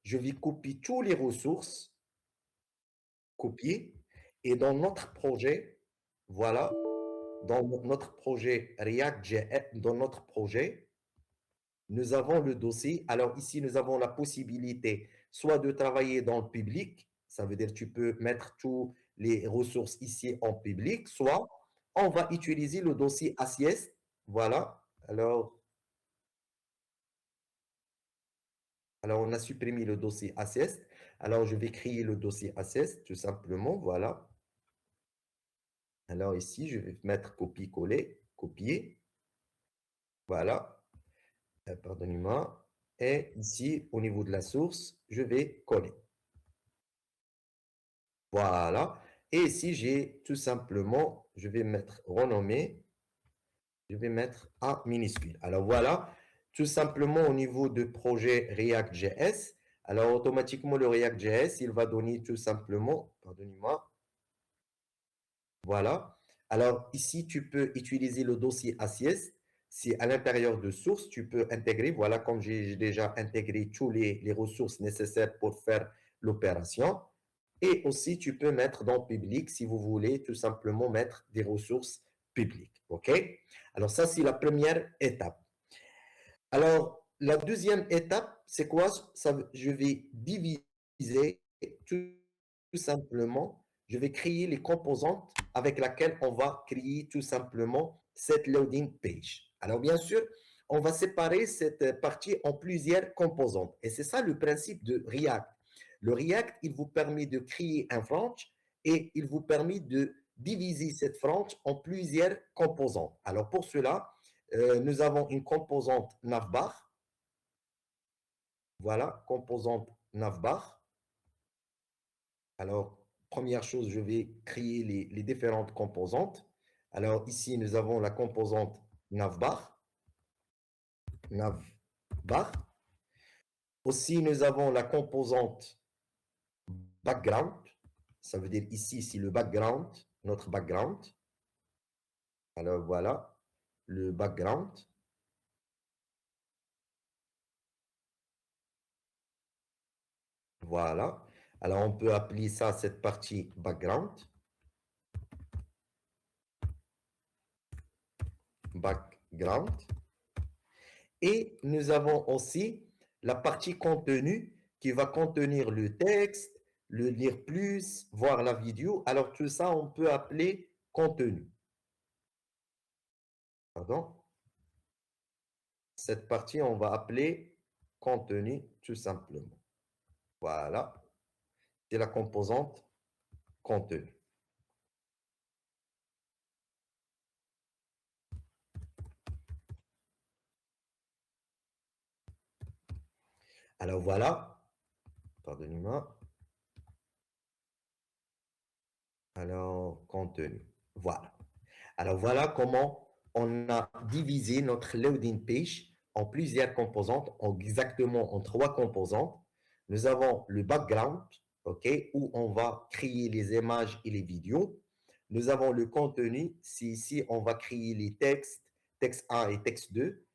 je vais copier tous les ressources, copier, et dans notre projet, voilà, dans notre projet React.js, dans notre projet, nous avons le dossier. Alors ici, nous avons la possibilité soit de travailler dans le public, ça veut dire tu peux mettre toutes les ressources ici en public, soit on va utiliser le dossier ACS. Voilà. Alors, on a supprimé le dossier ACS. Alors, je vais créer le dossier ACS, tout simplement. Voilà. Alors, ici, je vais mettre copier-coller, copier. Voilà. Pardonnez-moi. Et ici, au niveau de la source, je vais coller. Voilà. Et ici, j'ai tout simplement, je vais mettre renommé, je vais mettre A minuscule. Alors voilà, tout simplement au niveau de projet React.js. Alors automatiquement, le React.js, il va donner tout simplement, pardonnez-moi, voilà. Alors ici, tu peux utiliser le dossier ACS. Si à l'intérieur de source, tu peux intégrer, voilà, comme j'ai déjà intégré tous les ressources nécessaires pour faire l'opération. Et aussi, tu peux mettre dans public si vous voulez tout simplement mettre des ressources publiques. OK? Alors, ça, c'est la première étape. Alors, la deuxième étape, c'est quoi? Je vais diviser tout simplement, je vais créer les composantes avec lesquelles on va créer tout simplement cette loading page. Alors, bien sûr, on va séparer cette partie en plusieurs composantes. Et c'est ça le principe de React. Le React, il vous permet de créer un branch et il vous permet de diviser cette branch en plusieurs composantes. Alors, pour cela, nous avons une composante navbar. Voilà, composante navbar. Alors, première chose, je vais créer les différentes composantes. Alors, ici, nous avons la composante navbar. Navbar. Aussi, nous avons la composante background. Ça veut dire ici, c'est le background, notre background. Alors, voilà, le background. Voilà. Alors, on peut appeler ça, cette partie background. Background. Et nous avons aussi la partie contenu qui va contenir le texte, le lire plus, voir la vidéo. Alors, tout ça, on peut appeler contenu. Pardon. Cette partie, on va appeler contenu tout simplement. Voilà. C'est la composante contenu. Alors, voilà. Pardonnez-moi. Alors, contenu. Voilà. Alors, voilà comment on a divisé notre loading page en plusieurs composantes, exactement en trois composantes. Nous avons le background, OK, où on va créer les images et les vidéos. Nous avons le contenu, c'est ici on va créer les textes, texte 1 et texte 2,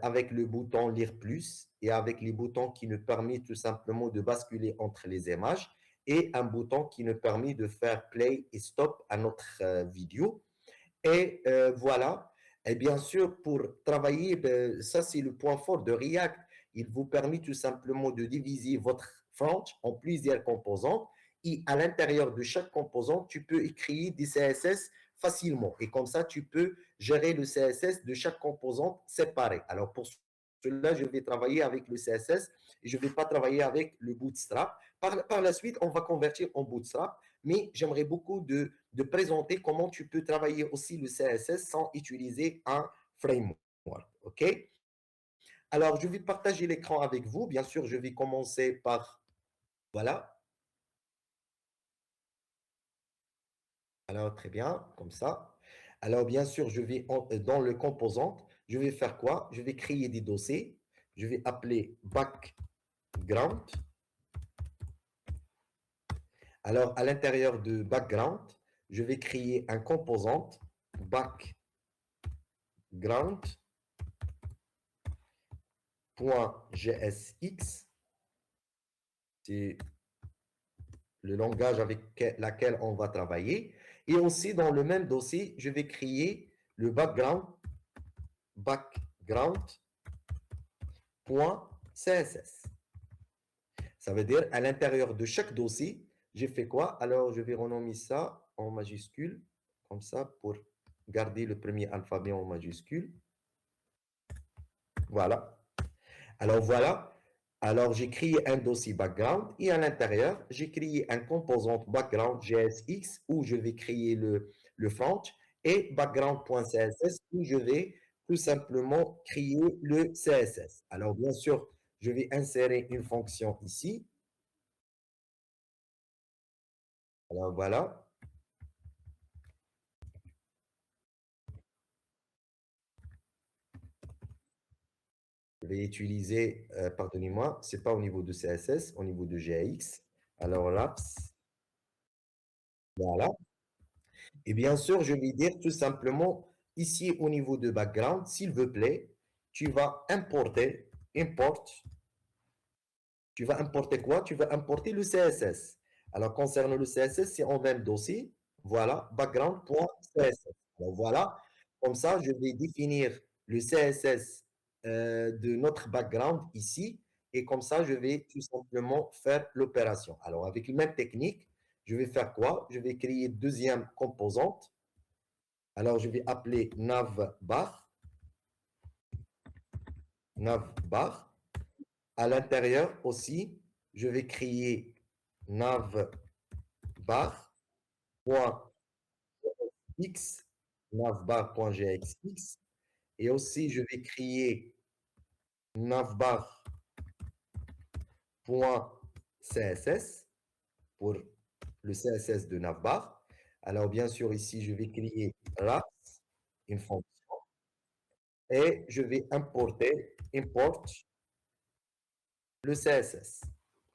avec le bouton lire plus et avec les boutons qui nous permettent tout simplement de basculer entre les images et un bouton qui nous permet de faire play et stop à notre vidéo. Et voilà. Et bien sûr, pour travailler, ça c'est le point fort de React. Il vous permet tout simplement de diviser votre front en plusieurs composantes. Et à l'intérieur de chaque composante, tu peux écrire des CSS facilement. Et comme ça, tu peux gérer le CSS de chaque composante séparée. Alors pour cela, je vais travailler avec le CSS et je ne vais pas travailler avec le Bootstrap. Par la suite, on va convertir en Bootstrap, mais j'aimerais beaucoup de présenter comment tu peux travailler aussi le CSS sans utiliser un framework. OK? Alors, je vais partager l'écran avec vous. Bien sûr, je vais commencer par... Voilà. Alors, très bien, comme ça. Alors, bien sûr, je vais dans le composante, je vais faire quoi? Je vais créer des dossiers. Je vais appeler background. Alors, à l'intérieur de background, je vais créer un composante background.jsx. C'est le langage avec lequel on va travailler. Et aussi, dans le même dossier, je vais créer le background.css. Ça veut dire, à l'intérieur de chaque dossier, j'ai fait quoi? Alors, je vais renommer ça en majuscule, comme ça, pour garder le premier alphabet en majuscule. Voilà. Alors, voilà. Alors, j'ai créé un dossier background et à l'intérieur, j'ai créé un composant background JSX où je vais créer le front et background.css où je vais tout simplement créer le CSS. Alors, bien sûr, je vais insérer une fonction ici. Alors, voilà. Je vais utiliser, pardonnez-moi, ce n'est pas au niveau de CSS, au niveau de GAX. Alors, laps, voilà. Et bien sûr, je vais dire tout simplement, ici au niveau de background, s'il vous plaît, tu vas importer, tu vas importer quoi? Tu vas importer le CSS. Alors, concernant le CSS, c'est en même dossier. Voilà, background.css. Alors, voilà, comme ça, je vais définir le CSS de notre background ici. Et comme ça, je vais tout simplement faire l'opération. Alors, avec la même technique, je vais faire quoi? Je vais créer deuxième composante. Alors, je vais appeler navbar. Navbar. À l'intérieur aussi, je vais créer navbar.x, navbar.gxx. Et aussi, je vais créer navbar.css pour le CSS de navbar. Alors, bien sûr, ici, je vais créer wraps, une fonction, et je vais importer, import le CSS.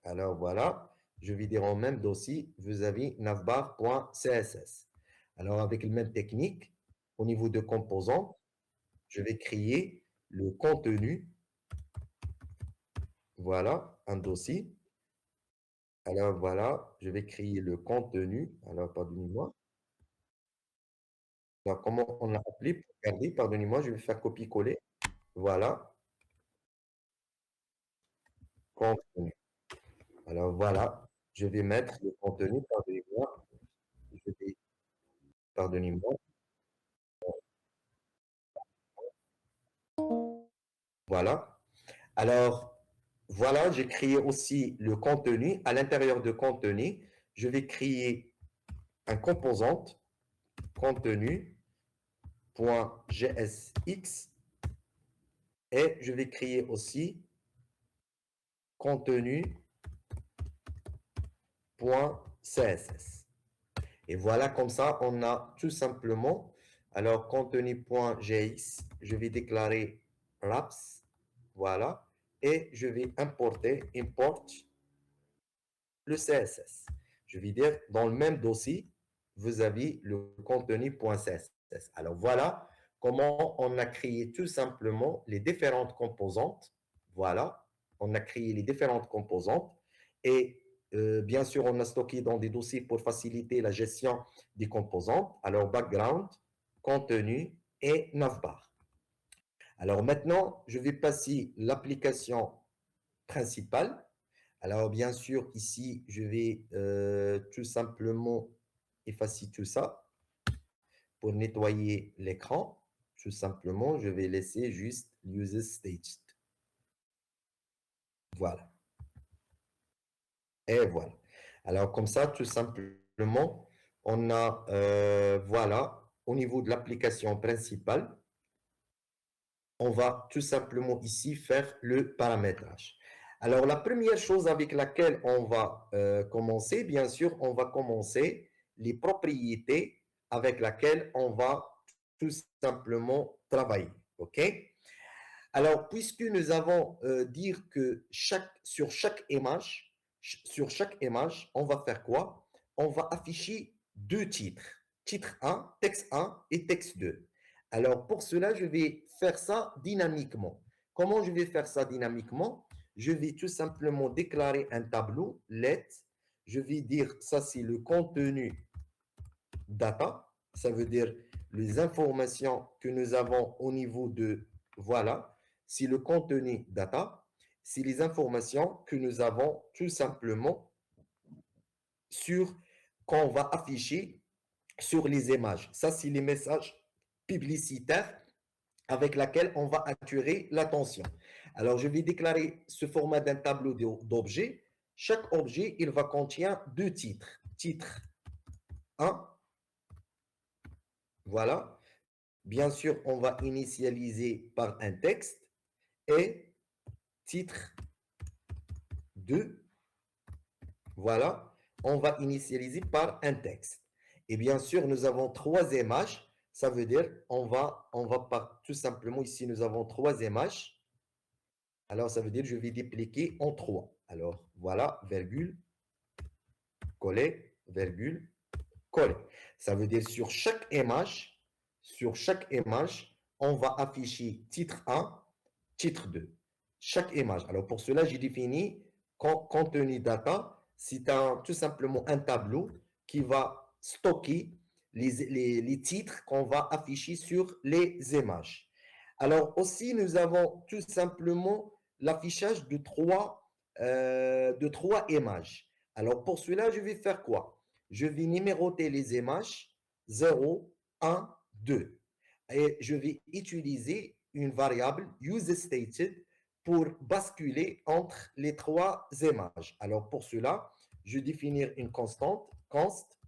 Alors voilà, je vais dire en même dossier, vous avez navbar.css. Alors avec la même technique, au niveau de composants, je vais créer le contenu. Voilà, un dossier. Alors voilà, je vais créer le contenu. Alors pardonnez-moi. Alors, comment on l'a appelé pour garder? Pardonnez-moi, je vais faire copier-coller. Voilà, contenu. Alors voilà, je vais mettre le contenu. Pardonnez-moi. Pardonnez-moi. Voilà. Alors, voilà, j'ai créé aussi le contenu. À l'intérieur de contenu, je vais créer un composante contenu.jsx et je vais créer aussi contenu.css. Et voilà, comme ça, on a tout simplement, alors contenu.js, je vais déclarer wraps, voilà, et je vais importer, import le CSS. Je vais dire, dans le même dossier, vous avez le contenu.css. Alors voilà comment on a créé tout simplement les différentes composantes. Voilà, on a créé les différentes composantes et bien sûr, on a stocké dans des dossiers pour faciliter la gestion des composantes. Alors, background, contenu et navbar. Alors maintenant, je vais passer l'application principale. Alors, bien sûr, ici, je vais tout simplement effacer tout ça pour nettoyer l'écran. Tout simplement, je vais laisser juste User Staged. Voilà. Et voilà. Alors, comme ça, tout simplement, on a, voilà, au niveau de l'application principale, on va tout simplement ici faire le paramétrage. Alors, la première chose avec laquelle on va commencer, bien sûr, on va commencer les propriétés avec lesquelles on va tout simplement travailler. OK? Alors, puisque nous avons dire que sur chaque image, on va faire quoi? On va afficher deux titres. Titre 1, texte 1 et texte 2. Alors, pour cela, je vais faire ça dynamiquement. Comment je vais faire ça dynamiquement? je vais tout simplement déclarer un tableau let. Je vais dire ça, c'est le contenu data. Ça veut dire les informations que nous avons au niveau de, voilà, c'est le contenu data. C'est les informations que nous avons tout simplement sur, qu'on va afficher sur les images. Ça, c'est les messages publicitaires avec lesquels on va attirer l'attention. Alors, je vais déclarer ce format d'un tableau d'objets. Chaque objet, il va contenir deux titres. Titre 1, voilà. Bien sûr, on va initialiser par un texte et titre 2, voilà. On va initialiser par un texte. Et bien sûr, nous avons trois images. Ça veut dire, tout simplement, ici, nous avons trois images. Alors, ça veut dire, je vais dupliquer en trois. Alors, voilà, virgule, coller, virgule, coller. Ça veut dire, sur chaque image, on va afficher titre 1, titre 2. Chaque image. Alors, pour cela, j'ai défini contenu data. C'est tout simplement un tableau qui va stocker les titres qu'on va afficher sur les images. Alors, aussi, nous avons tout simplement l'affichage de trois images. Alors, pour cela, je vais faire quoi? Je vais numéroter les images 0, 1, 2. Et je vais utiliser une variable useStated pour basculer entre les trois images. Alors, pour cela, je vais définir une constante, const.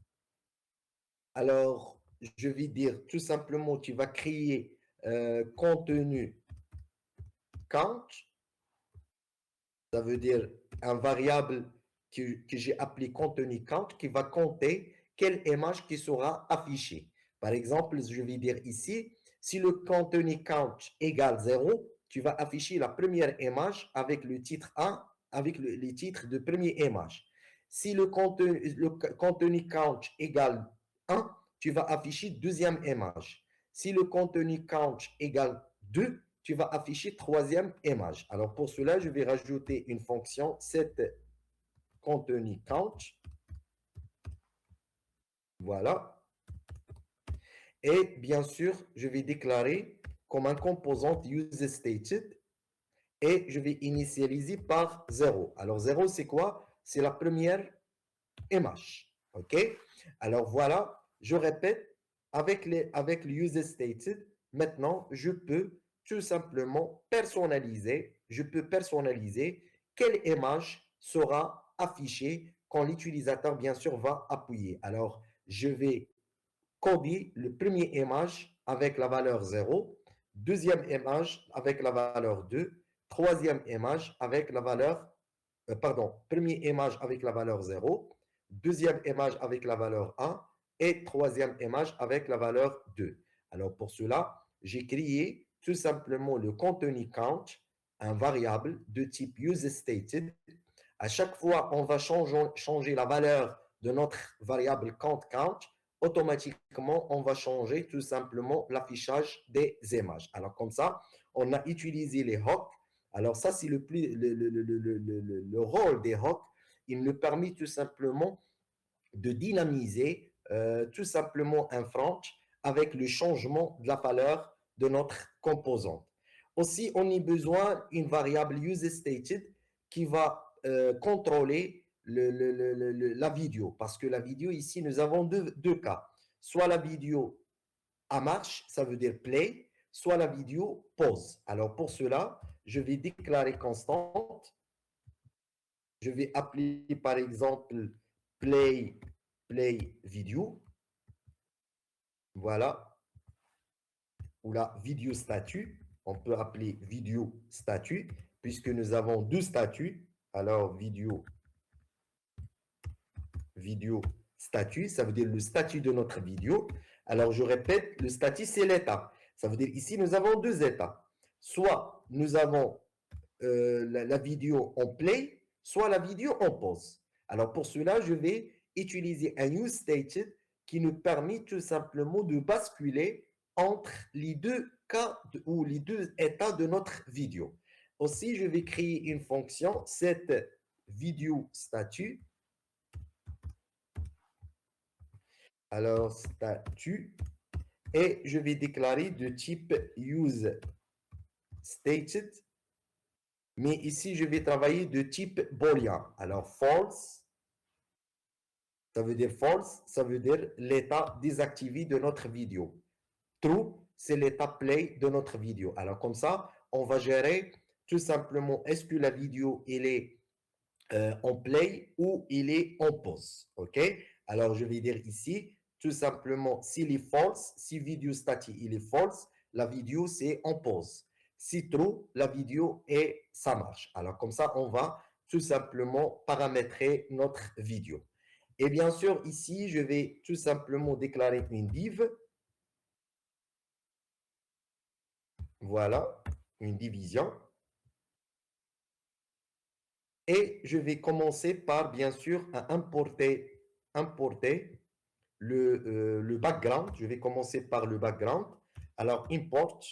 Alors, je vais dire tout simplement, tu vas créer contenu count. Ça veut dire un variable que j'ai appelé contenu count qui va compter quelle image qui sera affichée. Par exemple, je vais dire ici, si le contenu count égale 0, tu vas afficher la première image avec le titre 1, avec les titres de première image. Si le contenu count égale 1, tu vas afficher deuxième image. Si le contenu count égale 2, tu vas afficher troisième image. Alors pour cela, je vais rajouter une fonction set contenu count. Voilà. Et bien sûr, je vais déclarer comme un composant useStated et je vais initialiser par 0. Alors 0, c'est quoi? C'est la première image. OK? Alors voilà, je répète, avec le useStated, maintenant, je peux tout simplement je peux personnaliser quelle image sera affichée quand l'utilisateur, bien sûr, va appuyer. Alors, je vais coder le premier image avec la valeur 0, deuxième image avec la valeur 2, troisième image avec la valeur, première image avec la valeur 0, deuxième image avec la valeur 1 et troisième image avec la valeur 2. Alors pour cela, j'ai créé tout simplement le contenu count, un variable de type useStated. À chaque fois, on va changer la valeur de notre variable count, automatiquement, on va changer tout simplement l'affichage des images. Alors comme ça, on a utilisé les hooks. Alors ça, c'est le rôle des hooks. Il nous permet tout simplement de dynamiser tout simplement un front avec le changement de la valeur de notre composante. Aussi, on a besoin d'une variable useStated qui va contrôler la vidéo. Parce que la vidéo, ici, nous avons deux cas. Soit la vidéo à marche, ça veut dire play, soit la vidéo pause. Alors pour cela, je vais déclarer constante. Je vais appeler par exemple play vidéo. Voilà. Ou la vidéo statut. On peut appeler vidéo statut puisque nous avons deux statuts. Alors vidéo statut, ça veut dire le statut de notre vidéo. Alors je répète, le statut c'est l'état. Ça veut dire ici nous avons deux états. Soit nous avons la vidéo en play, soit la vidéo en pause. Alors pour cela, je vais utiliser un useStated qui nous permet tout simplement de basculer entre les deux cas ou les deux états de notre vidéo. Aussi, je vais créer une fonction, cette vidéo statut. Alors, statut. Et je vais déclarer de type use stated. Mais ici, je vais travailler de type boolean. Alors, false, ça veut dire false, ça veut dire l'état désactivé de notre vidéo. True, c'est l'état play de notre vidéo. Alors, comme ça, on va gérer tout simplement est-ce que la vidéo, elle est en play ou il est en pause. OK? Alors, je vais dire ici, tout simplement, s'il est false, si vidéo statique, il est false, la vidéo, c'est en pause. Si true, la vidéo, et ça marche. Alors, comme ça, on va tout simplement paramétrer notre vidéo. Et bien sûr, ici, je vais tout simplement déclarer une div. Voilà, une division. Et je vais commencer par, bien sûr, à importer le background. Je vais commencer par le background. Alors, import.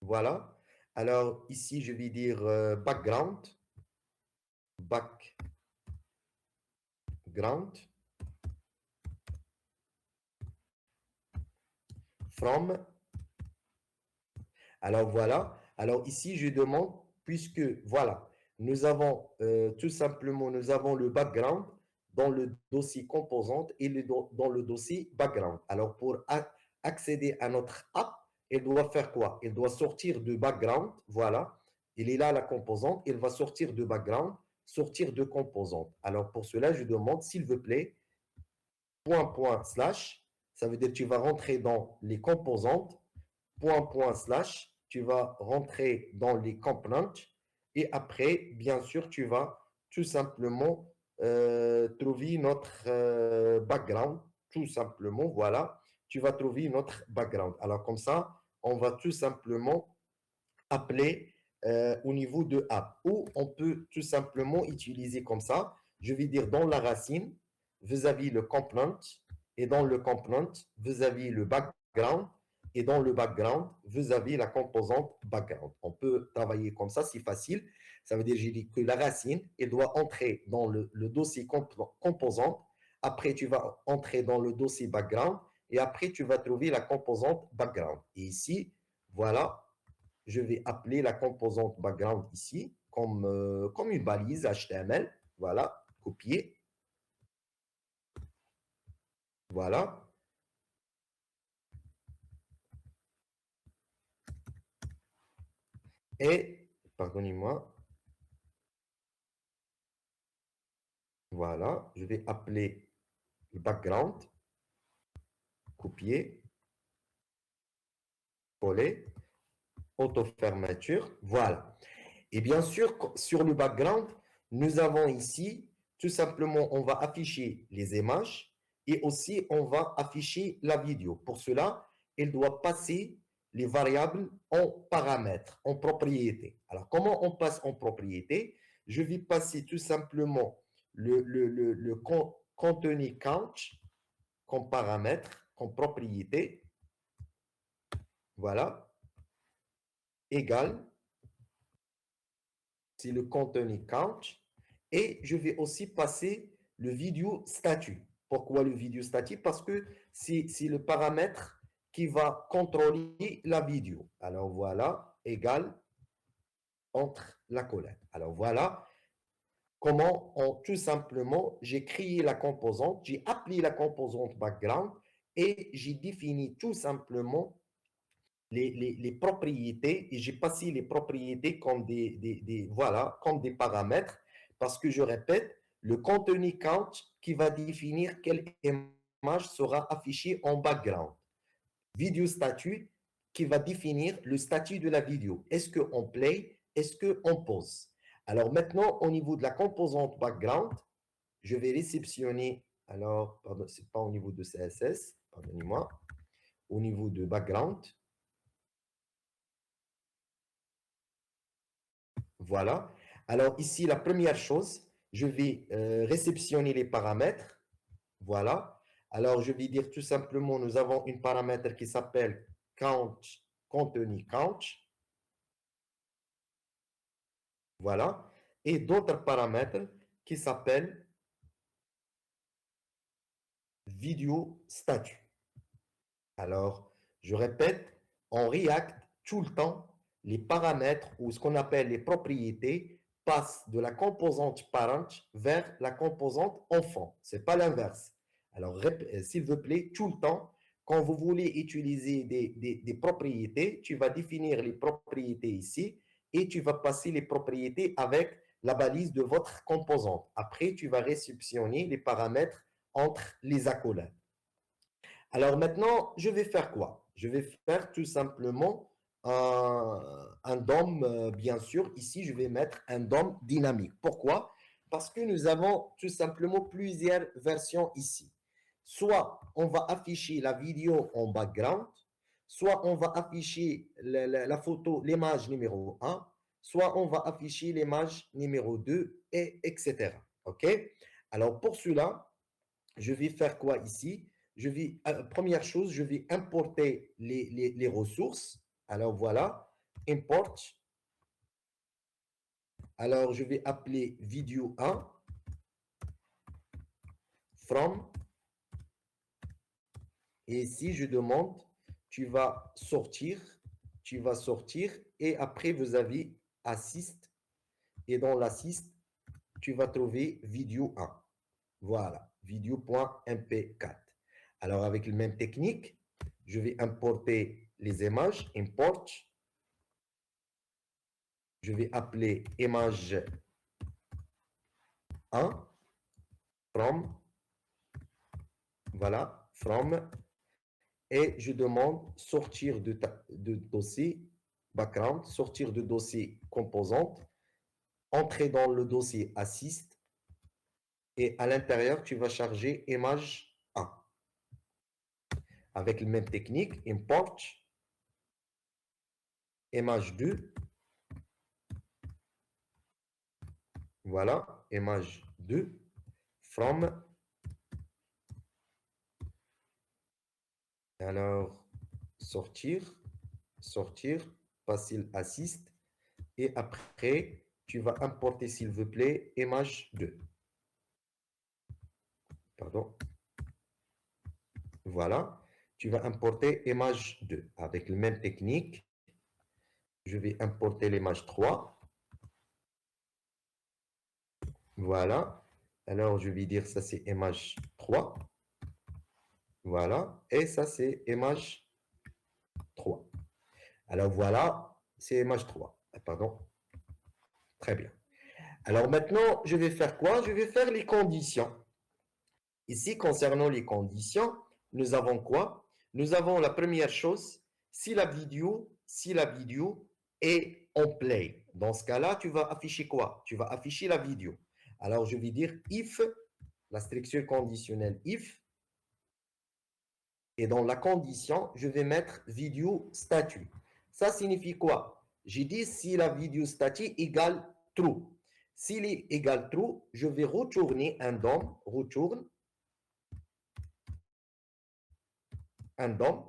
Voilà. Alors, ici, je vais dire background. Background. From. Alors, voilà. Alors, ici, je demande, puisque, voilà, nous avons tout simplement, nous avons le background dans le dossier composante et dans le dossier background. Alors, pour accéder à notre app, elle doit faire quoi? Elle doit sortir de background, voilà. Il est là la composante, elle va sortir de background, sortir de composante. Alors, pour cela, je demande, s'il vous plaît, slash, ça veut dire que tu vas rentrer dans les composantes, slash, tu vas rentrer dans les components et après, bien sûr, tu vas tout simplement trouver notre background, tout simplement, voilà, tu vas trouver notre background. Alors comme ça, on va tout simplement appeler au niveau de app ou on peut tout simplement utiliser comme ça. Je vais dire dans la racine, vous avez le component et dans le component, vous avez le background et dans le background, vous avez la composante background. On peut travailler comme ça, c'est facile. Ça veut dire j'ai dit que la racine, elle doit entrer dans le dossier composante. Après, tu vas entrer dans le dossier background et après, tu vas trouver la composante background. Et ici, voilà, je vais appeler la composante background ici comme une balise HTML. Voilà, copier. Voilà. Et, pardonnez-moi, voilà, je vais appeler le background, copier, coller, auto-fermeture. Voilà. Et bien sûr, sur le background, nous avons ici, tout simplement, on va afficher les images et aussi on va afficher la vidéo. Pour cela, elle doit passer les variables en paramètres, en propriété. Alors, comment on passe en propriété? Je vais passer tout simplement le contenu count comme paramètre, comme propriété. Voilà, égal, c'est le contenu count. Et je vais aussi passer le vidéo statut. Pourquoi le vidéo statut? Parce que c'est le paramètre qui va contrôler la vidéo. Alors voilà, égal entre la colonne. Alors voilà comment tout simplement, j'ai créé la composante, j'ai appelé la composante background et j'ai défini tout simplement les propriétés et j'ai passé les propriétés comme voilà, comme des paramètres parce que je répète, le contenu count qui va définir quelle image sera affichée en background. Vidéo statut qui va définir le statut de la vidéo. Est-ce qu'on play? Est-ce qu'on pause? Alors maintenant, au niveau de la composante background, je vais réceptionner, alors, pardon, ce n'est pas au niveau de CSS, pardonnez-moi, au niveau de background, voilà. Alors ici, la première chose, je vais réceptionner les paramètres. Voilà. Alors, je vais dire tout simplement, nous avons une paramètre qui s'appelle count, contenu count. Voilà. Et d'autres paramètres qui s'appellent vidéo statut. Alors, je répète, en React, tout le temps, les paramètres ou ce qu'on appelle les propriétés passent de la composante parent vers la composante enfant. Ce n'est pas l'inverse. Alors, s'il vous plaît, tout le temps, quand vous voulez utiliser des propriétés, tu vas définir les propriétés ici et tu vas passer les propriétés avec la balise de votre composante. Après, tu vas réceptionner les paramètres entre les accolades. Alors maintenant, je vais faire quoi? Je vais faire tout simplement un DOM, bien sûr. Ici, je vais mettre un DOM dynamique. Pourquoi? Parce que nous avons tout simplement plusieurs versions ici. Soit on va afficher la vidéo en background, soit on va afficher la photo, l'image numéro 1, soit on va afficher l'image numéro 2, et etc. OK? Alors pour cela, je vais faire quoi ici? Première chose, je vais importer les ressources. Alors voilà, import. Alors je vais appeler vidéo 1 from. Et ici, je demande, tu vas sortir et après vous avez assist. Et dans l'assist, tu vas trouver vidéo 1. Voilà, vidéo.mp4. Alors, avec la même technique, je vais importer les images, import. Je vais appeler image 1 from, voilà, from, et je demande sortir de dossier background, sortir de dossier composante, entrer dans le dossier assist, et à l'intérieur, tu vas charger image 1. Avec la même technique, import, image 2, voilà, image 2, from, alors sortir, passer assist, et après, tu vas importer, s'il vous plaît, image 2. Pardon. Voilà, tu vas importer image 2. Avec la même technique, je vais importer l'image 3. Voilà. Alors, je vais dire ça, c'est image 3. Voilà. Et ça, c'est image 3. Alors, voilà, c'est image 3. Pardon. Très bien. Alors, maintenant, je vais faire quoi? Je vais faire les conditions. Ici, concernant les conditions, nous avons quoi? Nous avons la première chose, si la vidéo est en play. Dans ce cas-là, tu vas afficher quoi? Tu vas afficher la vidéo. Alors, je vais dire if, la structure conditionnelle if, et dans la condition, je vais mettre vidéo statut. Ça signifie quoi? J'ai dit si la vidéo statut égale true. S'il est égal true, je vais retourner un DOM, retourne un DOM.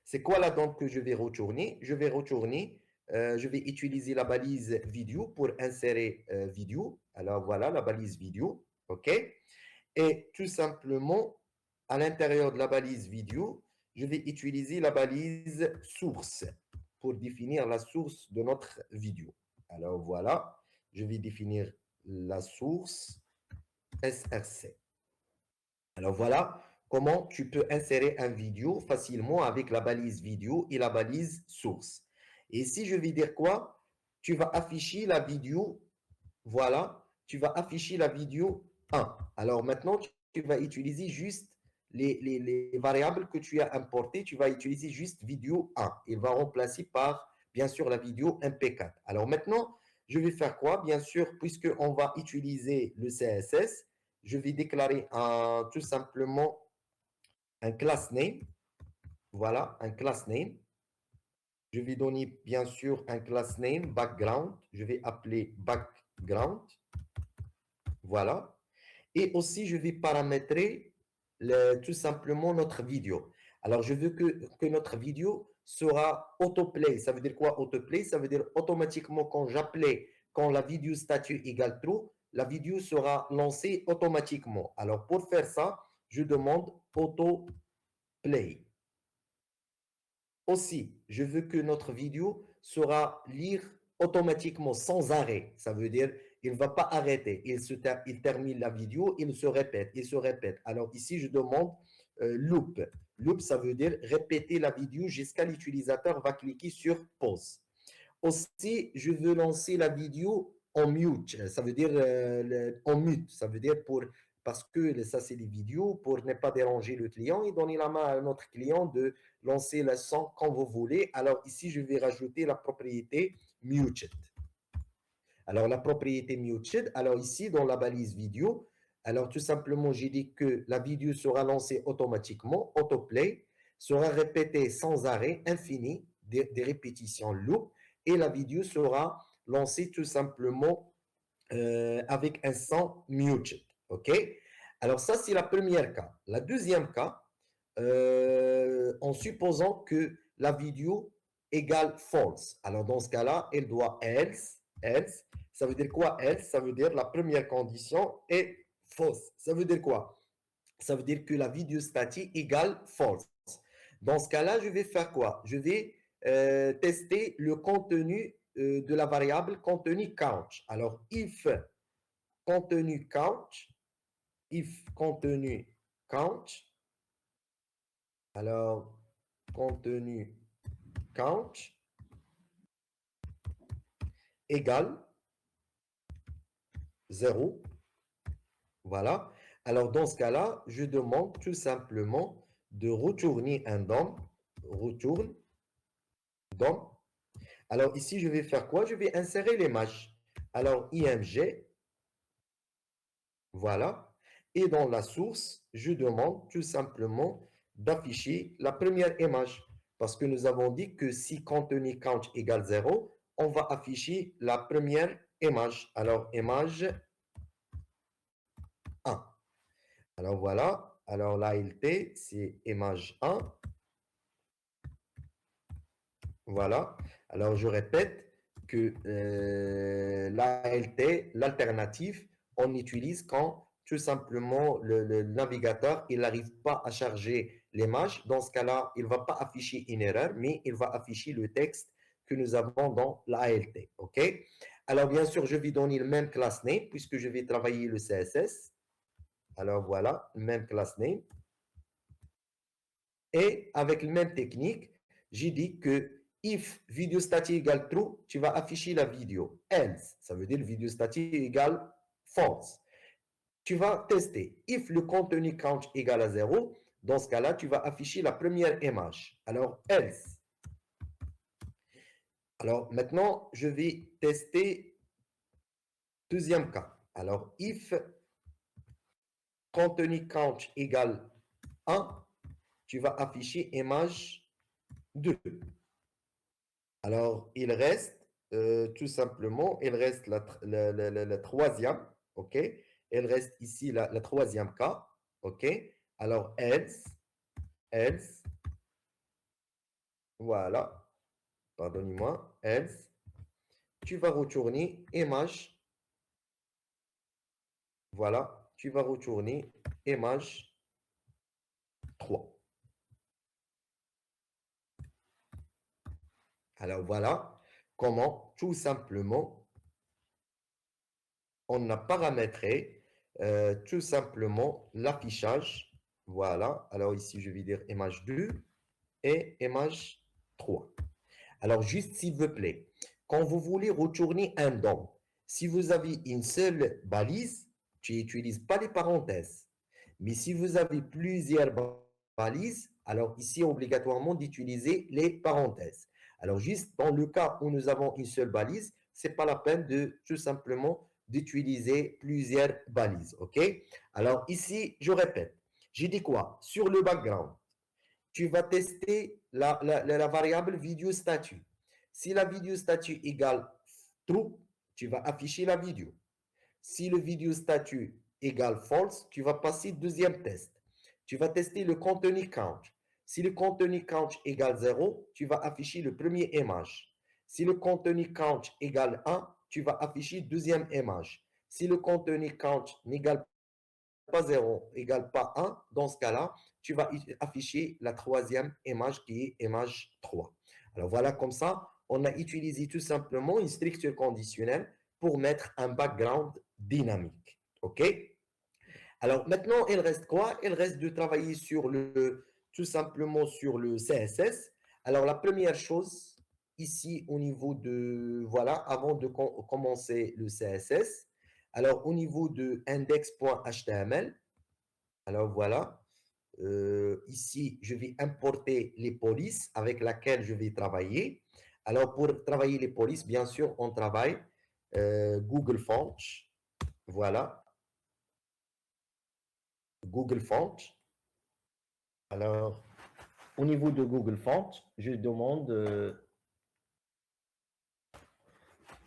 C'est quoi la DOM que je vais retourner? Je vais utiliser la balise vidéo pour insérer vidéo. Alors voilà la balise vidéo. OK? Et tout simplement, à l'intérieur de la balise vidéo, je vais utiliser la balise source pour définir la source de notre vidéo. Alors voilà, je vais définir la source SRC. Alors voilà comment tu peux insérer un vidéo facilement avec la balise vidéo et la balise source. Et ici, je vais dire quoi? Tu vas afficher la vidéo, voilà, tu vas afficher la vidéo 1. Alors maintenant, tu vas utiliser juste les variables que tu as importées, tu vas utiliser juste vidéo 1. Il va remplacer par, bien sûr, la vidéo MP4. Alors maintenant, je vais faire quoi? Bien sûr, puisqu'on va utiliser le CSS, je vais déclarer tout simplement un class name. Voilà, un class name. Je vais donner bien sûr un class name background. Je vais appeler background. Voilà. Et aussi, je vais paramétrer tout simplement notre vidéo. Alors, je veux que notre vidéo sera autoplay. Ça veut dire quoi autoplay? Ça veut dire automatiquement quand j'appelais quand la vidéo statut égale true, la vidéo sera lancée automatiquement. Alors, pour faire ça, je demande auto play. Aussi, je veux que notre vidéo sera lire automatiquement sans arrêt. Ça veut dire il ne va pas arrêter. Il termine la vidéo, il se répète, il se répète. Alors ici, je demande loop. Loop, ça veut dire répéter la vidéo jusqu'à l'utilisateur va cliquer sur pause. Aussi, je veux lancer la vidéo en mute. Ça veut dire en mute. Ça veut dire parce que ça, c'est des vidéos pour ne pas déranger le client et donner la main à notre client de lancer le son quand vous voulez. Alors ici, je vais rajouter la propriété muted. Alors la propriété muted, alors ici, dans la balise vidéo, alors tout simplement, j'ai dit que la vidéo sera lancée automatiquement, autoplay, sera répétée sans arrêt, infini, des répétitions loop, et la vidéo sera lancée tout simplement avec un son muted. OK? Alors ça, c'est la première cas. La deuxième cas, en supposant que la vidéo égale false. Alors dans ce cas-là, elle doit else. Ça veut dire quoi else? Ça veut dire la première condition est fausse. Ça veut dire quoi? Ça veut dire que la vidéo statique égale false. Dans ce cas-là, je vais faire quoi? Je vais tester le contenu de la variable contenu count. Alors, if contenu count, alors contenu count égale 0. Voilà. Alors, dans ce cas-là, je demande tout simplement de retourner un DOM. Retourne DOM. Alors, ici, je vais faire quoi? Je vais insérer l'image. Alors, img, voilà. Et dans la source, je demande tout simplement d'afficher la première image. Parce que nous avons dit que si contenu count égale 0, on va afficher la première image. Alors, image 1. Alors, voilà. Alors, l'ALT, c'est image 1. Voilà. Alors, je répète que l'ALT, l'alternative, on utilise quand tout simplement le navigateur, il n'arrive pas à charger l'image. Dans ce cas-là, il ne va pas afficher une erreur, mais il va afficher le texte que nous avons dans l'ALT. OK? Alors, bien sûr, je vais donner le même class name puisque je vais travailler le CSS. Alors, voilà, le même class name. Et avec la même technique, j'ai dit que if vidéo statique égale true, tu vas afficher la vidéo. Else, ça veut dire vidéo statique égale false. Tu vas tester. If le contenu count égale à 0, dans ce cas-là, tu vas afficher la première image. Alors, else. Alors, maintenant, je vais tester deuxième cas. Alors, if contenu count égale 1, tu vas afficher image 2. Alors, il reste tout simplement, il reste la troisième, OK? Il reste ici la troisième cas, OK? Alors, else, voilà, pardonnez-moi, else, tu vas retourner image, voilà, tu vas retourner image 3. Alors, voilà comment tout simplement on a paramétré tout simplement l'affichage. Voilà. Alors ici, je vais dire image 2 et image 3. Alors, juste s'il vous plaît, quand vous voulez retourner un DOM, si vous avez une seule balise, tu n'utilises pas les parenthèses. Mais si vous avez plusieurs balises, alors ici, obligatoirement d'utiliser les parenthèses. Alors, juste dans le cas où nous avons une seule balise, ce n'est pas la peine de tout simplement d'utiliser plusieurs balises. OK? Alors, ici, je répète. J'ai dit quoi? Sur le background, tu vas tester la variable vidéo statut. Si la vidéo statut égale true, tu vas afficher la vidéo. Si le vidéo statut égale false, tu vas passer deuxième test. Tu vas tester le contenu count. Si le contenu count égale 0, tu vas afficher le premier image. Si le contenu count égale 1, tu vas afficher deuxième image. Si le contenu count n'égale pas 0, égale pas 1, dans ce cas-là, tu vas afficher la troisième image qui est image 3. Alors voilà, comme ça, on a utilisé tout simplement une structure conditionnelle pour mettre un background dynamique. OK? Alors maintenant, il reste quoi? Il reste de travailler sur tout simplement sur le CSS. Alors la première chose, ici au niveau de, voilà, avant de commencer le CSS, alors au niveau de index.html, alors voilà, ici je vais importer les polices avec laquelle je vais travailler. Alors pour travailler les polices, bien sûr, on travaille Google Fonts, voilà, Google Fonts. Alors, au niveau de Google Fonts, je demande,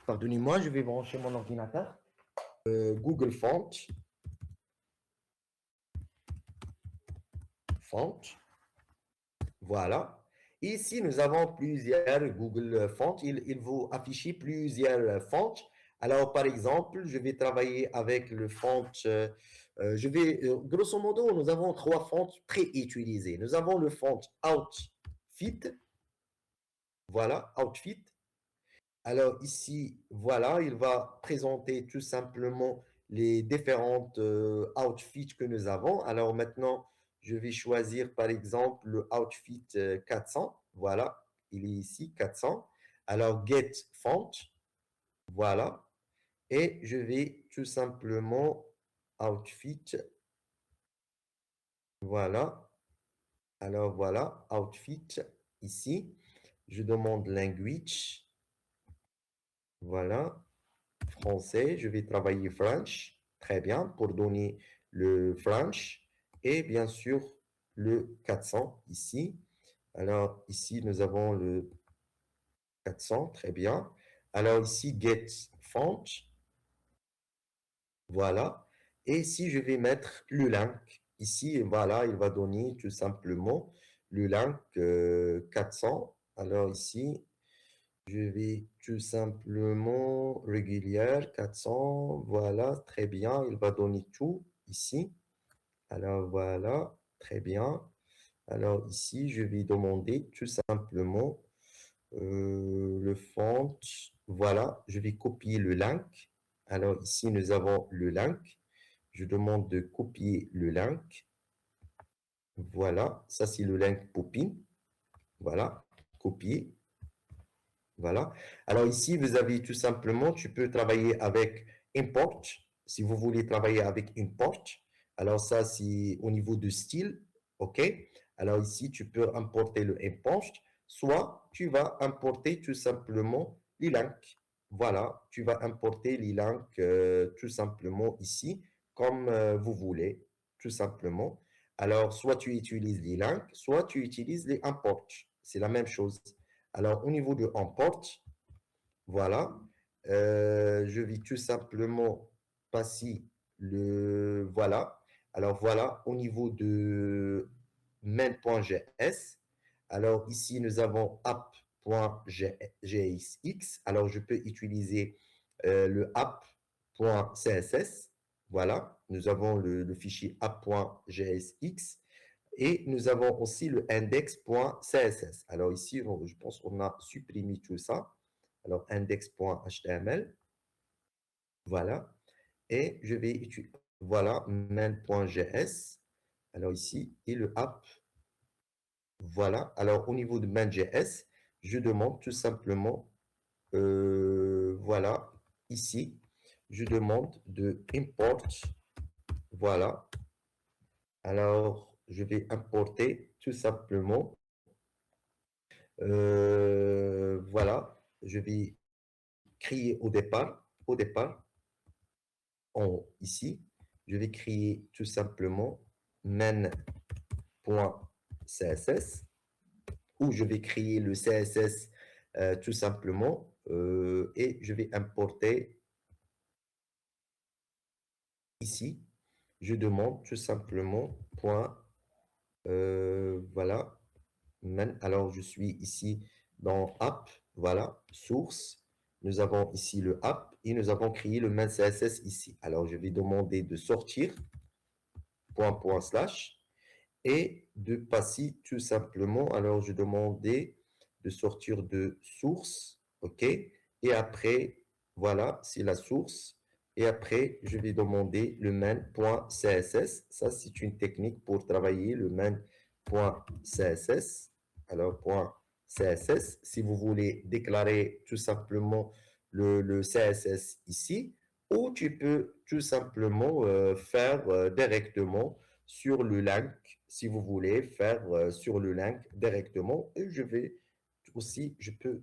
pardonnez-moi, je vais brancher mon ordinateur. Google Fonts, Font, voilà. Ici, nous avons plusieurs Google Fonts. Il vous afficher plusieurs fonts. Alors, par exemple, je vais travailler avec le font. Grosso modo, nous avons trois fonts pré-utilisés. Nous avons le font Outfit. Voilà, Outfit. Alors ici, voilà, il va présenter tout simplement les différentes outfits que nous avons. Alors maintenant, je vais choisir par exemple le outfit 400. Voilà, il est ici, 400. Alors get font, voilà. Et je vais tout simplement outfit, voilà. Alors voilà, outfit ici. Je demande language, voilà. Français, je vais travailler French, très bien, pour donner le French et bien sûr le 400 ici. Alors ici, nous avons le 400, très bien. Alors ici, get font, voilà. Et ici, je vais mettre le link. Ici, voilà, il va donner tout simplement le link 400. Alors ici, je vais tout simplement régulière 400. Voilà, très bien. Il va donner tout ici. Alors voilà, très bien. Alors ici, je vais demander tout simplement le font. Voilà, je vais copier le link. Alors ici, nous avons le link. Je demande de copier le link. Voilà, ça c'est le link Poupin. Voilà, copier. Voilà. Alors ici, vous avez tout simplement, tu peux travailler avec import. Si vous voulez travailler avec import, alors ça, c'est au niveau de style. OK? Alors ici, tu peux importer le import. Soit tu vas importer tout simplement les links. Voilà, tu vas importer les links tout simplement ici, comme vous voulez, tout simplement. Alors, soit tu utilises les links, soit tu utilises les imports. C'est la même chose. Alors, au niveau de import, voilà, je vais tout simplement passer le, voilà. Alors, voilà, au niveau de main.js, alors ici, nous avons app.jsx. Alors, je peux utiliser le app.css. Voilà, nous avons le fichier app.jsx. Et nous avons aussi le index.css. Alors ici, je pense qu'on a supprimé tout ça. Alors index.html, voilà. Et je vais utiliser, voilà, main.js. Alors ici, et le app, voilà. Alors au niveau de main.js, je demande tout simplement, voilà, ici, je demande de import, voilà. Alors, je vais importer tout simplement. Voilà, je vais créer au départ, ici, je vais créer tout simplement main.css où je vais créer le CSS tout simplement et je vais importer ici. Je demande tout simplement point, voilà, alors, je suis ici dans App, voilà, source. Nous avons ici le App et nous avons créé le main CSS ici. Alors, je vais demander de sortir, point, slash, et de passer tout simplement. Alors, je demandais de sortir de source, OK? Et après, voilà, c'est la source. Et après, je vais demander le main.css. Ça, c'est une technique pour travailler le main.css. Alors, .css, si vous voulez déclarer tout simplement le CSS ici, ou tu peux tout simplement faire directement sur le link, si vous voulez faire sur le link directement. Et je vais aussi, je peux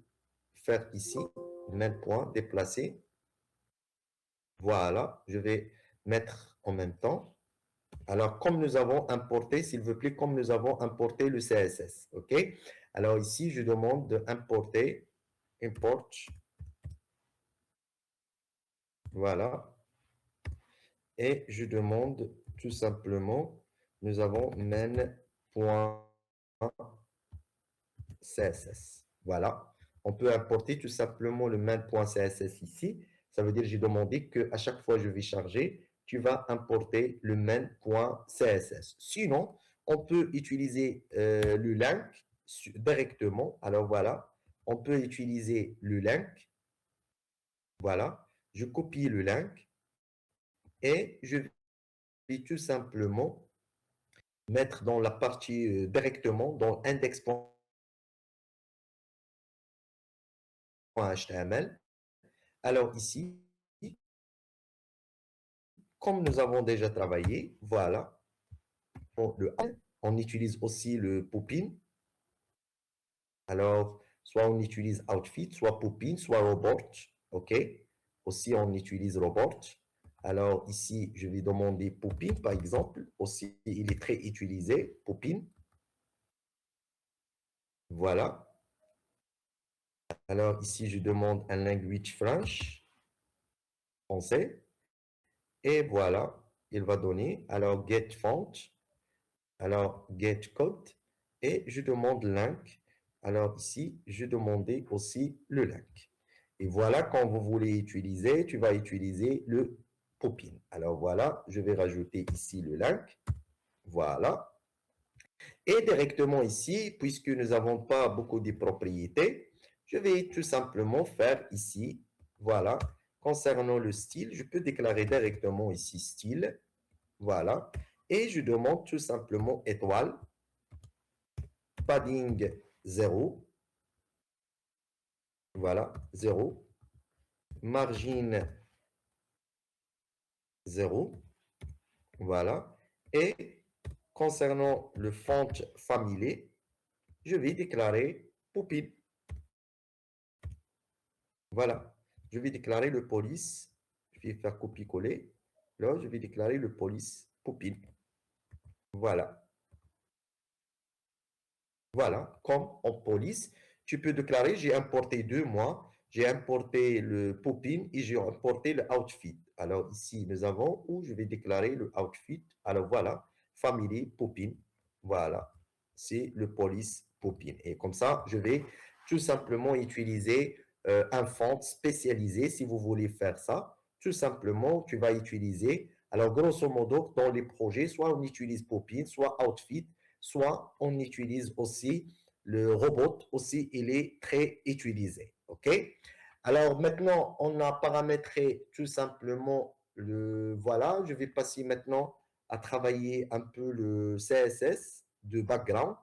faire ici, même point, déplacer. Voilà, je vais mettre en même temps. Alors, comme nous avons importé, s'il vous plaît, comme nous avons importé le CSS, OK? Alors ici, je demande d'importer, import, voilà. Et je demande tout simplement, nous avons main.css. Voilà. On peut importer tout simplement le main.css ici. Ça veut dire que j'ai demandé qu'à chaque fois que je vais charger, tu vas importer le main.css. Sinon, on peut utiliser le link directement. Alors voilà, on peut utiliser le link. Voilà, je copie le link et je vais tout simplement mettre dans la partie directement dans index.html. Alors ici, comme nous avons déjà travaillé, voilà, on utilise aussi le popping. Alors, soit on utilise outfit, soit popping, soit robot. OK? Aussi, on utilise robot. Alors ici, je vais demander popping, par exemple. Aussi, il est très utilisé, popping. Voilà. Alors ici, je demande un language French, français. Et voilà, il va donner. Alors, get font. Alors, get code. Et je demande link. Alors ici, je demandais aussi le link. Et voilà, quand vous voulez utiliser, tu vas utiliser le popping. Alors voilà, je vais rajouter ici le link. Voilà. Et directement ici, puisque nous n'avons pas beaucoup de propriétés, je vais tout simplement faire ici, voilà, concernant le style, je peux déclarer directement ici style, voilà, et je demande tout simplement étoile, padding 0, voilà, 0, margin 0, voilà, et concernant le font family, je vais déclarer Poupine. Voilà. Je vais déclarer le police. Je vais faire copier-coller. Là, je vais déclarer le police Poupine. Voilà. Voilà. Comme en police, tu peux déclarer, j'ai importé deux mois. J'ai importé le Poupine et j'ai importé le outfit. Alors ici, nous avons où je vais déclarer le outfit. Alors voilà, family Poupine. Voilà. C'est le police Poupine. Et comme ça, je vais tout simplement utiliser un font spécialisé si vous voulez faire ça. Tout simplement, tu vas utiliser, alors grosso modo, dans les projets, soit on utilise Poupine, soit Outfit, soit on utilise aussi le robot, aussi il est très utilisé. OK? Alors maintenant, on a paramétré tout simplement le, voilà, je vais passer maintenant à travailler un peu le CSS de background.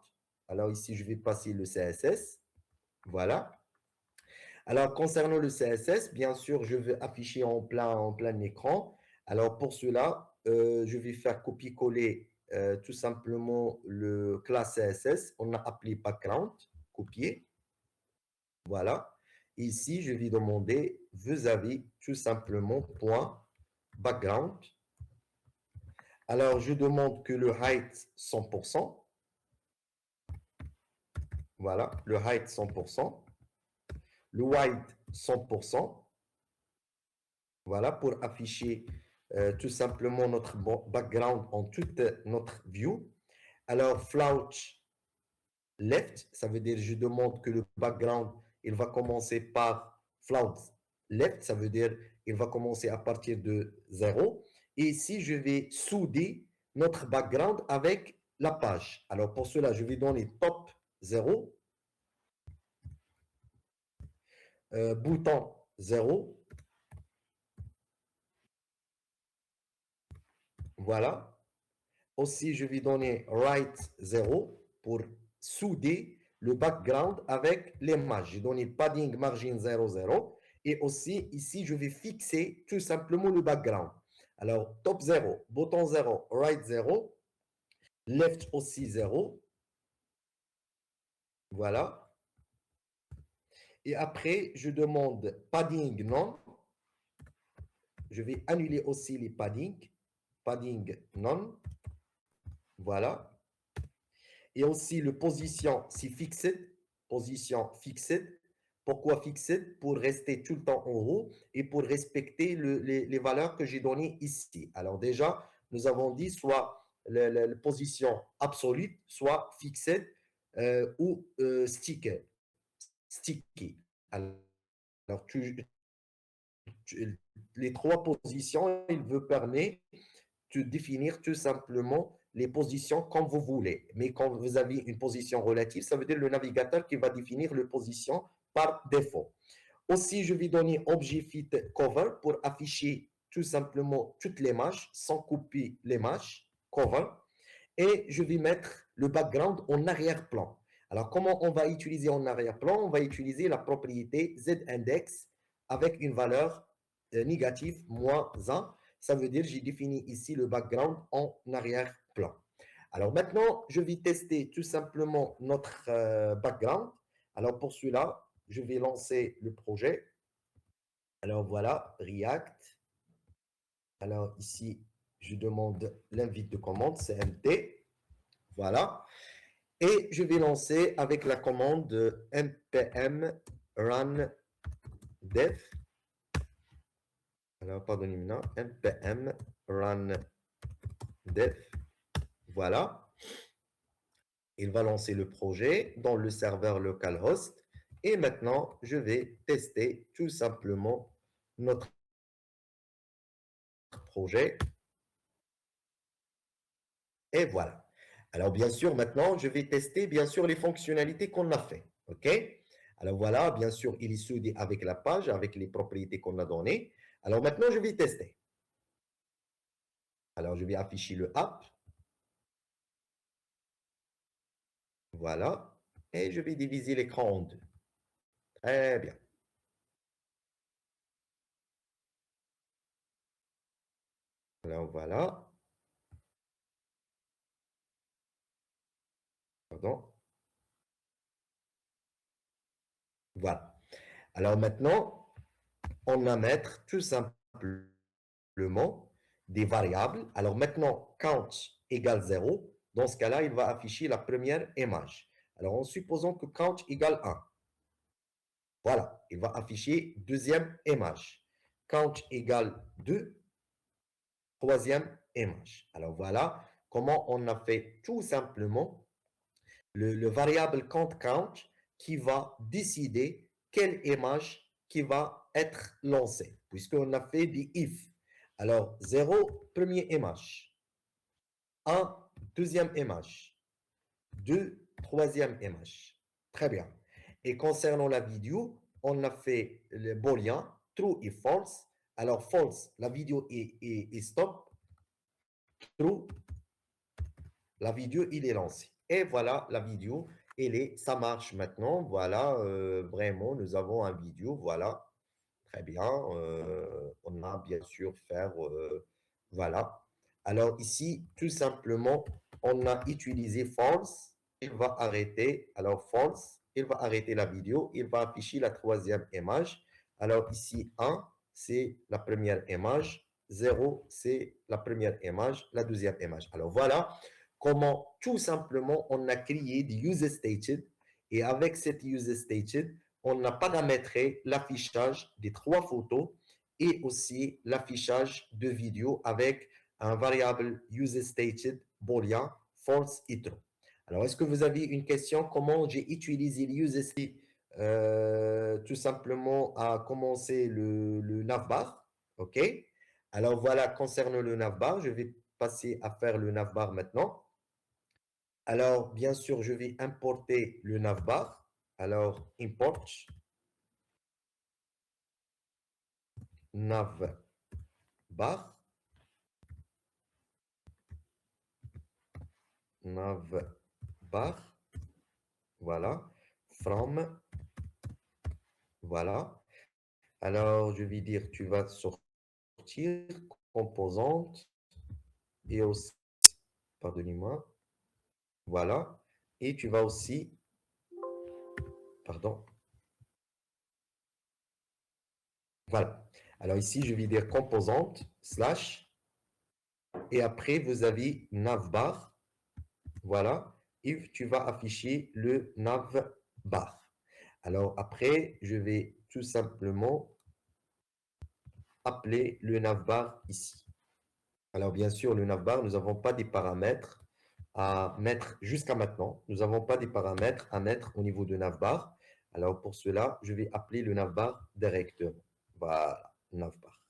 Alors ici, je vais passer le CSS. Voilà. Alors, concernant le CSS, bien sûr, je vais afficher en plein écran. Alors, pour cela, je vais faire copier-coller tout simplement le classe CSS. On a appelé background, copier. Voilà. Ici, je vais demander, vous avez tout simplement point background. Alors, je demande que le height 100%. Voilà, le height 100%. Le width 100%. Voilà, pour afficher tout simplement notre background en toute notre view. Alors, float left, ça veut dire je demande que le background, il va commencer par float left, ça veut dire il va commencer à partir de 0. Et ici, je vais souder notre background avec la page. Alors, pour cela, je vais donner top 0, bouton 0. Voilà. Aussi, je vais donner right 0 pour souder le background avec l'image. J'ai donné padding margin 0, 0. Et aussi, ici, je vais fixer tout simplement le background. Alors, top 0, bouton 0, right 0, left aussi 0. Voilà. Et après, je demande padding non. Je vais annuler aussi les padding. Padding non. Voilà. Et aussi le position, c'est fixed. Position fixed. Pourquoi fixed? Pour rester tout le temps en haut et pour respecter les valeurs que j'ai données ici. Alors déjà, nous avons dit soit la position absolue, soit fixed ou sticky. Alors, les trois positions, il veut permettre de définir tout simplement les positions comme vous voulez. Mais quand vous avez une position relative, ça veut dire le navigateur qui va définir les positions par défaut. Aussi, je vais donner Objet Fit Cover pour afficher tout simplement toute l'image sans couper l'image cover. Et je vais mettre le background en arrière-plan. Alors, comment on va utiliser en arrière-plan? On va utiliser la propriété Z-index avec une valeur négative, moins 1. Ça veut dire que j'ai défini ici le background en arrière-plan. Alors maintenant, je vais tester tout simplement notre background. Alors pour cela, je vais lancer le projet. Alors voilà, React. Alors ici, je demande l'invite de commande, CMT. Voilà. Et je vais lancer avec la commande npm run dev. Alors, pardonnez-moi, npm run dev. Voilà. Il va lancer le projet dans le serveur localhost. Et maintenant, je vais tester tout simplement notre projet. Et voilà. Alors, bien sûr, maintenant, je vais tester, bien sûr, les fonctionnalités qu'on a fait. OK? Alors, voilà, bien sûr, il est soudé avec la page, avec les propriétés qu'on a données. Alors, maintenant, je vais tester. Alors, je vais afficher le app. Voilà. Et je vais diviser l'écran en deux. Très bien. Alors, voilà. Pardon. Voilà. Alors, maintenant, on va mettre tout simplement des variables. Alors maintenant, count égale 0. Dans ce cas-là, il va afficher la première image. Alors en supposant que count égale 1. Voilà, il va afficher deuxième image. Count égale 2. Troisième image. Alors voilà comment on a fait tout simplement le variable count qui va décider quelle image qui va être lancée, puisqu'on a fait des if. Alors, 0, première image. 1, deuxième image. 2, troisième image. Très bien. Et concernant la vidéo, on a fait le booléen true et false. Alors, false, la vidéo est stop. True, la vidéo, il est lancé. Et voilà, la vidéo, ça marche maintenant. Voilà, vraiment, nous avons un vidéo. Voilà, très bien. On a bien sûr faire, voilà. Alors ici, tout simplement, on a utilisé false. Il va arrêter. Alors false, il va arrêter la vidéo. Il va afficher la troisième image. Alors ici, 1, c'est la première image. 0, c'est la première image, la deuxième image. Alors voilà comment tout simplement on a créé des user stated et avec cette user stated, on a paramétré l'affichage des trois photos et aussi l'affichage de vidéos avec un variable user stated boolean false et true. Alors, est-ce que vous avez une question? Comment j'ai utilisé l'user stated tout simplement à commencer le navbar? OK? Alors voilà, concernant le navbar, je vais passer à faire le navbar maintenant. Alors, bien sûr, je vais importer le navbar. Alors, import navbar. Navbar. Voilà. From. Voilà. Alors, je vais dire, tu vas sortir composante et aussi, pardonnez-moi, voilà. Et tu vas aussi, pardon, voilà. Alors ici, je vais dire composante, slash, et après, vous avez navbar, voilà, et tu vas afficher le navbar. Alors après, je vais tout simplement appeler le navbar ici. Alors bien sûr, le navbar, nous n'avons pas des paramètres à mettre jusqu'à maintenant. Nous n'avons pas des paramètres à mettre au niveau de navbar. Alors pour cela, je vais appeler le navbar directement. Voilà, navbar.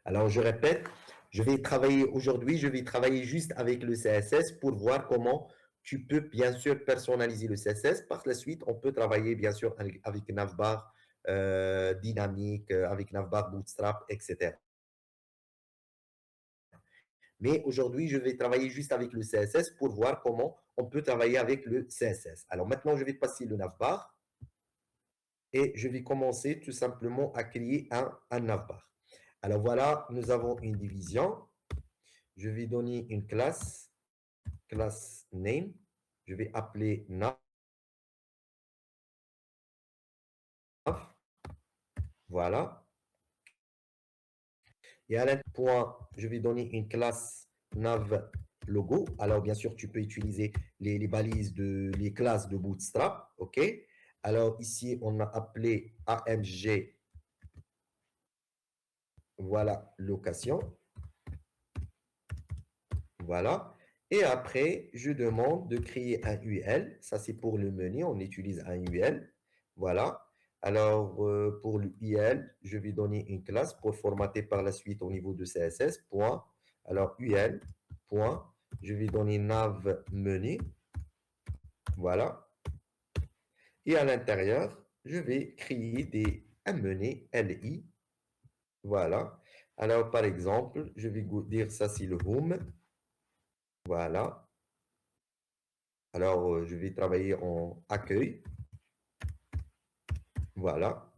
Alors je répète, je vais travailler aujourd'hui, je vais travailler juste avec le CSS pour voir comment tu peux bien sûr personnaliser le CSS. Par la suite, on peut travailler bien sûr avec navbar dynamique, avec navbar bootstrap, etc. Mais aujourd'hui, je vais travailler juste avec le CSS pour voir comment on peut travailler avec le CSS. Alors maintenant, je vais passer le navbar et je vais commencer tout simplement à créer un navbar. Alors voilà, nous avons une division. Je vais donner une classe, class name. Je vais appeler nav. Voilà. Et à l'intérieur, je vais donner une classe nav logo. Alors, bien sûr, tu peux utiliser les balises les classes de Bootstrap. OK? Alors, ici, on a appelé AMG, voilà, location. Voilà. Et après, je demande de créer un UL. Ça, c'est pour le menu. On utilise un UL. Voilà. Alors, pour le UL, je vais donner une classe pour formater par la suite au niveau de CSS. Point. Alors, UL. Point. Je vais donner nav menu. Voilà. Et à l'intérieur, je vais créer un menu LI. Voilà. Alors, par exemple, je vais dire ça, c'est le home. Voilà. Alors, je vais travailler en accueil. Voilà.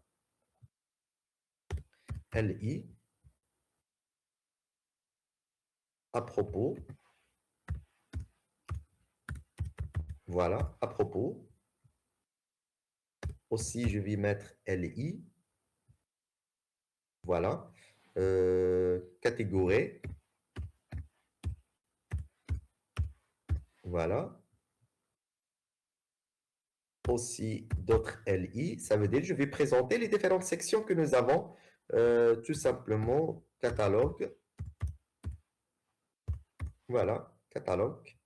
LI. À propos. Voilà. À propos. Aussi, je vais mettre LI. Voilà. Catégorie. Voilà. Aussi d'autres LI. Ça veut dire que je vais présenter les différentes sections que nous avons. Tout simplement, catalogue. Voilà. Catalogue.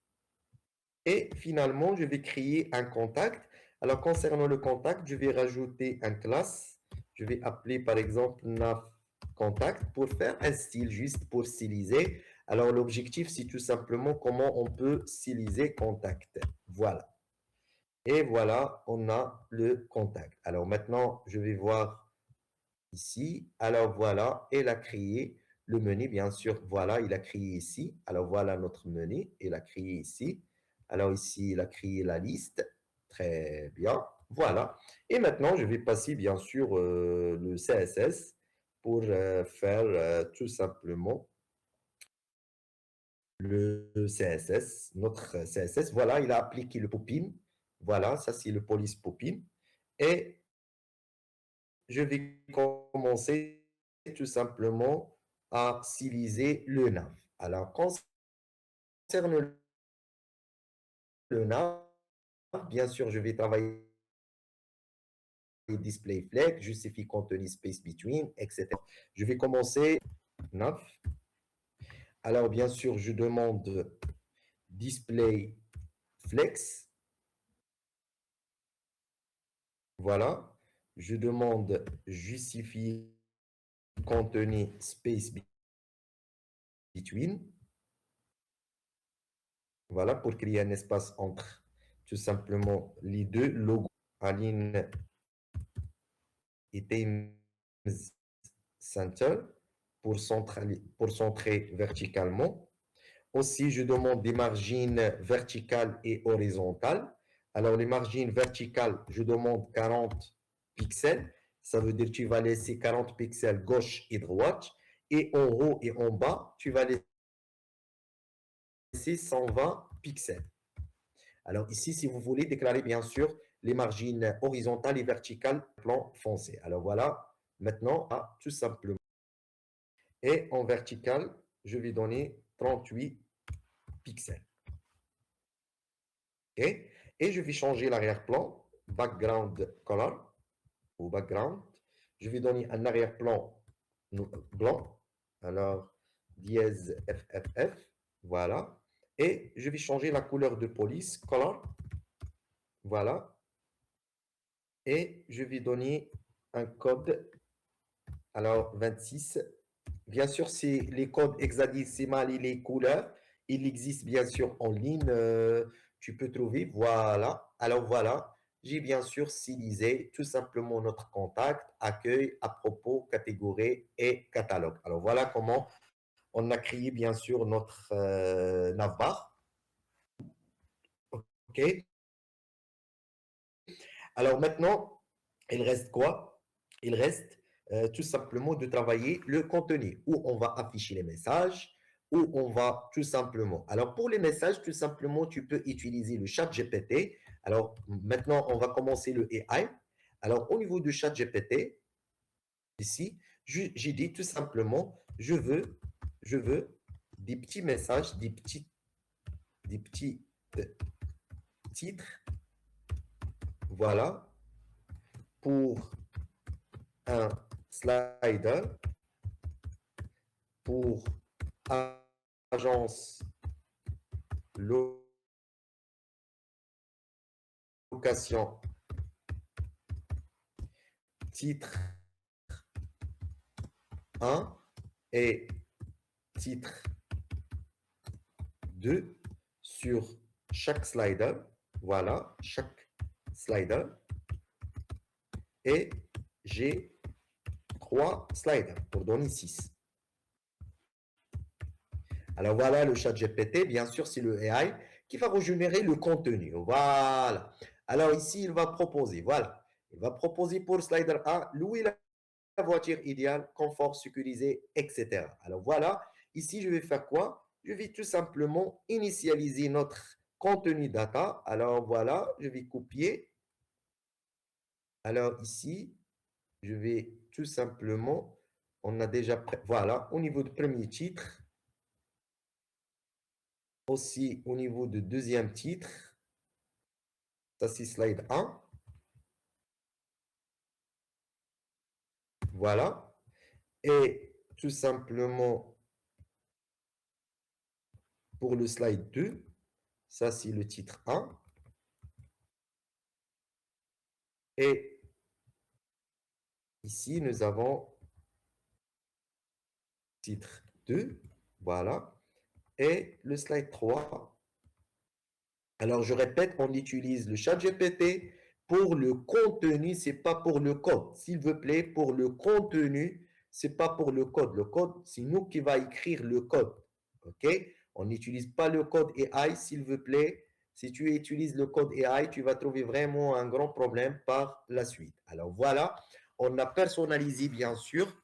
Et finalement, je vais créer un contact. Alors, concernant le contact, je vais rajouter un classe. Je vais appeler, par exemple, nav contact pour faire un style, juste pour styliser. Alors, l'objectif, c'est tout simplement comment on peut styliser contact. Voilà. Et voilà, on a le contact. Alors, maintenant, je vais voir ici. Alors, voilà, elle a créé le menu, bien sûr. Voilà, il a créé ici. Alors, voilà notre menu. Il a créé ici. Alors, ici, il a créé la liste. Très bien. Voilà. Et maintenant, je vais passer, bien sûr, le CSS pour faire tout simplement le CSS, notre CSS. Voilà, il a appliqué le popping. Voilà, ça, c'est le police popping. Et je vais commencer tout simplement à styliser le nav. Alors, concernant le nav, bien sûr, je vais travailler display flag, justifie contenu space between, etc. Je vais commencer nav. Alors, bien sûr, je demande display flex. Voilà. Je demande justifier contenu space between. Voilà, pour créer un espace entre tout simplement les deux logos, Aline et Thames Center, pour centrer verticalement. Aussi, je demande des margines verticales et horizontales. Alors, les margines verticales, je demande 40 pixels. Ça veut dire que tu vas laisser 40 pixels gauche et droite. Et en haut et en bas, tu vas laisser 120 pixels. Alors ici, si vous voulez déclarer bien sûr les margines horizontales et verticales plan foncé. Alors voilà, maintenant, tout simplement. Et en vertical, je vais donner 38 pixels. OK? Et je vais changer l'arrière-plan, background color ou background. Je vais donner un arrière-plan blanc. Alors, dièse FFF. Voilà. Et je vais changer la couleur de police, color. Voilà. Et je vais donner un code, alors 26. Bien sûr, c'est les codes hexadécimales et les couleurs. Il existe bien sûr en ligne. Tu peux trouver. Voilà. Alors voilà. J'ai bien sûr stylisé tout simplement notre contact, accueil, à propos, catégorie et catalogue. Alors voilà comment on a créé bien sûr notre navbar. OK. Alors maintenant, il reste quoi? Il reste tout simplement de travailler le contenu, où on va afficher les messages, où on va tout simplement. Alors pour les messages, tout simplement, tu peux utiliser le chat GPT. Alors maintenant, on va commencer le AI. Alors au niveau du chat GPT, ici, j'ai dit tout simplement, je veux des petits messages, des petits euh, titres, voilà, pour un slider pour agence location titre 1 et titre 2 sur chaque slider. Voilà, chaque slider. Et j'ai 3 sliders pour donner 6. Alors voilà le chat GPT, bien sûr, c'est le AI qui va régénérer le contenu. Voilà. Alors ici, il va proposer, voilà, il va proposer pour slider 1, louer la voiture idéale, confort sécurisé, etc. Alors voilà, ici, je vais faire quoi? Je vais tout simplement initialiser notre contenu data. Alors voilà, je vais copier. Alors ici, je vais tout simplement, on a déjà, voilà, au niveau du premier titre, aussi au niveau du deuxième titre, ça c'est slide 1. Voilà. Et tout simplement pour le slide 2, ça c'est le titre 1. Et ici, nous avons titre 2. Voilà. Et le slide 3. Alors, je répète, on utilise le chat GPT pour le contenu, c'est pas pour le code. S'il vous plaît, pour le contenu, c'est pas pour le code. Le code, c'est nous qui va écrire le code. OK? On n'utilise pas le code AI, s'il vous plaît. Si tu utilises le code AI, tu vas trouver vraiment un grand problème par la suite. Alors voilà, on a personnalisé bien sûr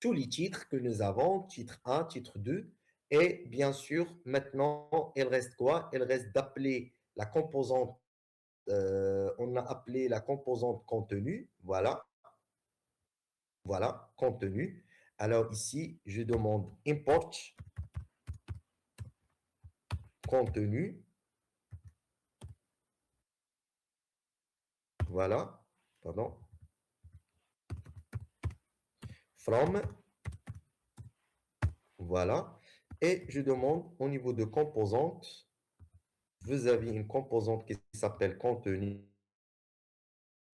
tous les titres que nous avons, titre 1, titre 2. Et bien sûr, maintenant, il reste quoi? Il reste d'appeler la composante, on a appelé la composante contenu. Voilà, voilà, contenu. Alors ici, je demande import contenu. Voilà, pardon, from. Voilà. Et je demande au niveau de composante, vous avez une composante qui s'appelle contenu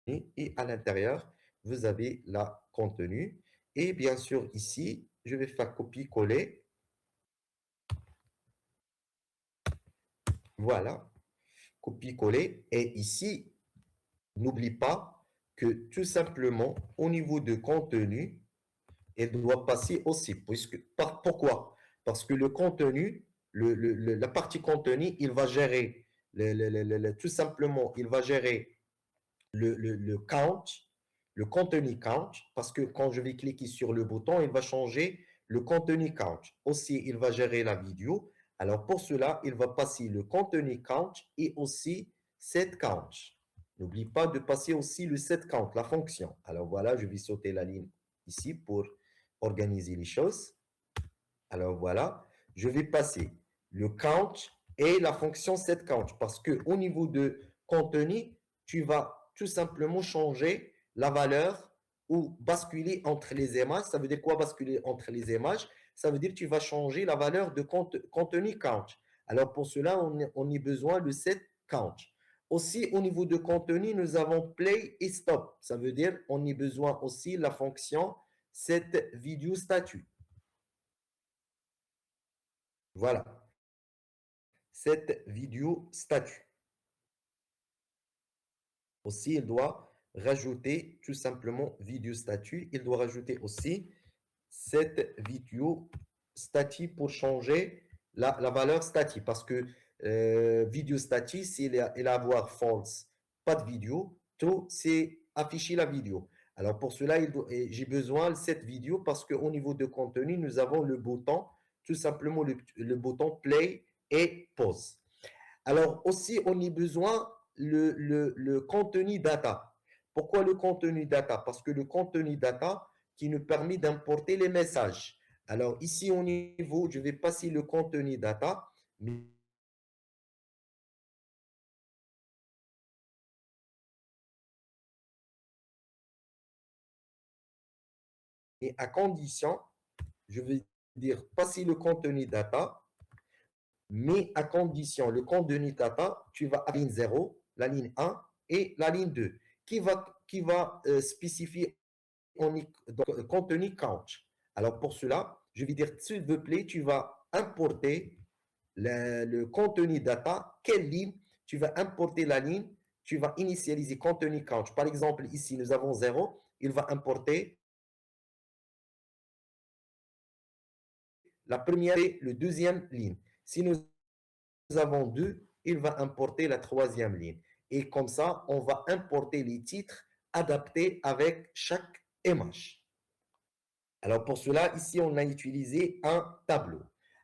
et à l'intérieur, vous avez la contenu. Et bien sûr, ici, je vais faire copier-coller. Voilà, copier-coller. Et ici, n'oublie pas que tout simplement, au niveau de contenu, elle doit passer aussi. Pourquoi? Parce que le contenu, la partie contenu, il va gérer, tout simplement, il va gérer le count, le contenu count, parce que quand je vais cliquer sur le bouton, il va changer le contenu count. Aussi, il va gérer la vidéo. Alors, pour cela, il va passer le contenu count et aussi set count. N'oublie pas de passer aussi le set count, la fonction. Alors, voilà, je vais sauter la ligne ici pour organiser les choses. Alors, voilà, je vais passer le count et la fonction setCount parce qu'au niveau de contenu, tu vas tout simplement changer la valeur ou basculer entre les images. Ça veut dire quoi basculer entre les images? Ça veut dire que tu vas changer la valeur de contenu count. Alors pour cela, on a besoin de setCount. Aussi, au niveau de contenu, nous avons play et stop. Ça veut dire on a besoin aussi de la fonction setVideoStatut. Voilà, setVideoStatut. Aussi, il doit rajouter tout simplement vidéo statut. Il doit rajouter aussi cette vidéo statut pour changer la valeur statut. Parce que vidéo statut, s'il il a avoir false, pas de vidéo, tout, c'est afficher la vidéo. Alors pour cela, j'ai besoin de cette vidéo parce qu'au niveau de contenu, nous avons le bouton, tout simplement le bouton play et pause. Alors aussi, on a besoin le contenu data. Pourquoi le contenu data? Parce que le contenu data qui nous permet d'importer les messages. Alors ici, au niveau, je vais passer le contenu data, mais à condition, je vais dire passer le contenu data, mais à condition, le contenu data, tu vas à la ligne 0, la ligne 1 et la ligne 2, qui va spécifier donc, contenu count. Alors pour cela, je vais dire, s'il vous plaît, tu vas importer le contenu data. Quelle ligne? Tu vas importer la ligne, tu vas initialiser contenu count. Par exemple, ici, nous avons 0, il va importer la première et la deuxième ligne. Si nous avons 2, il va importer la troisième ligne. Et comme ça, on va importer les titres adaptés avec chaque image. Alors pour cela, ici, on a utilisé un tableau.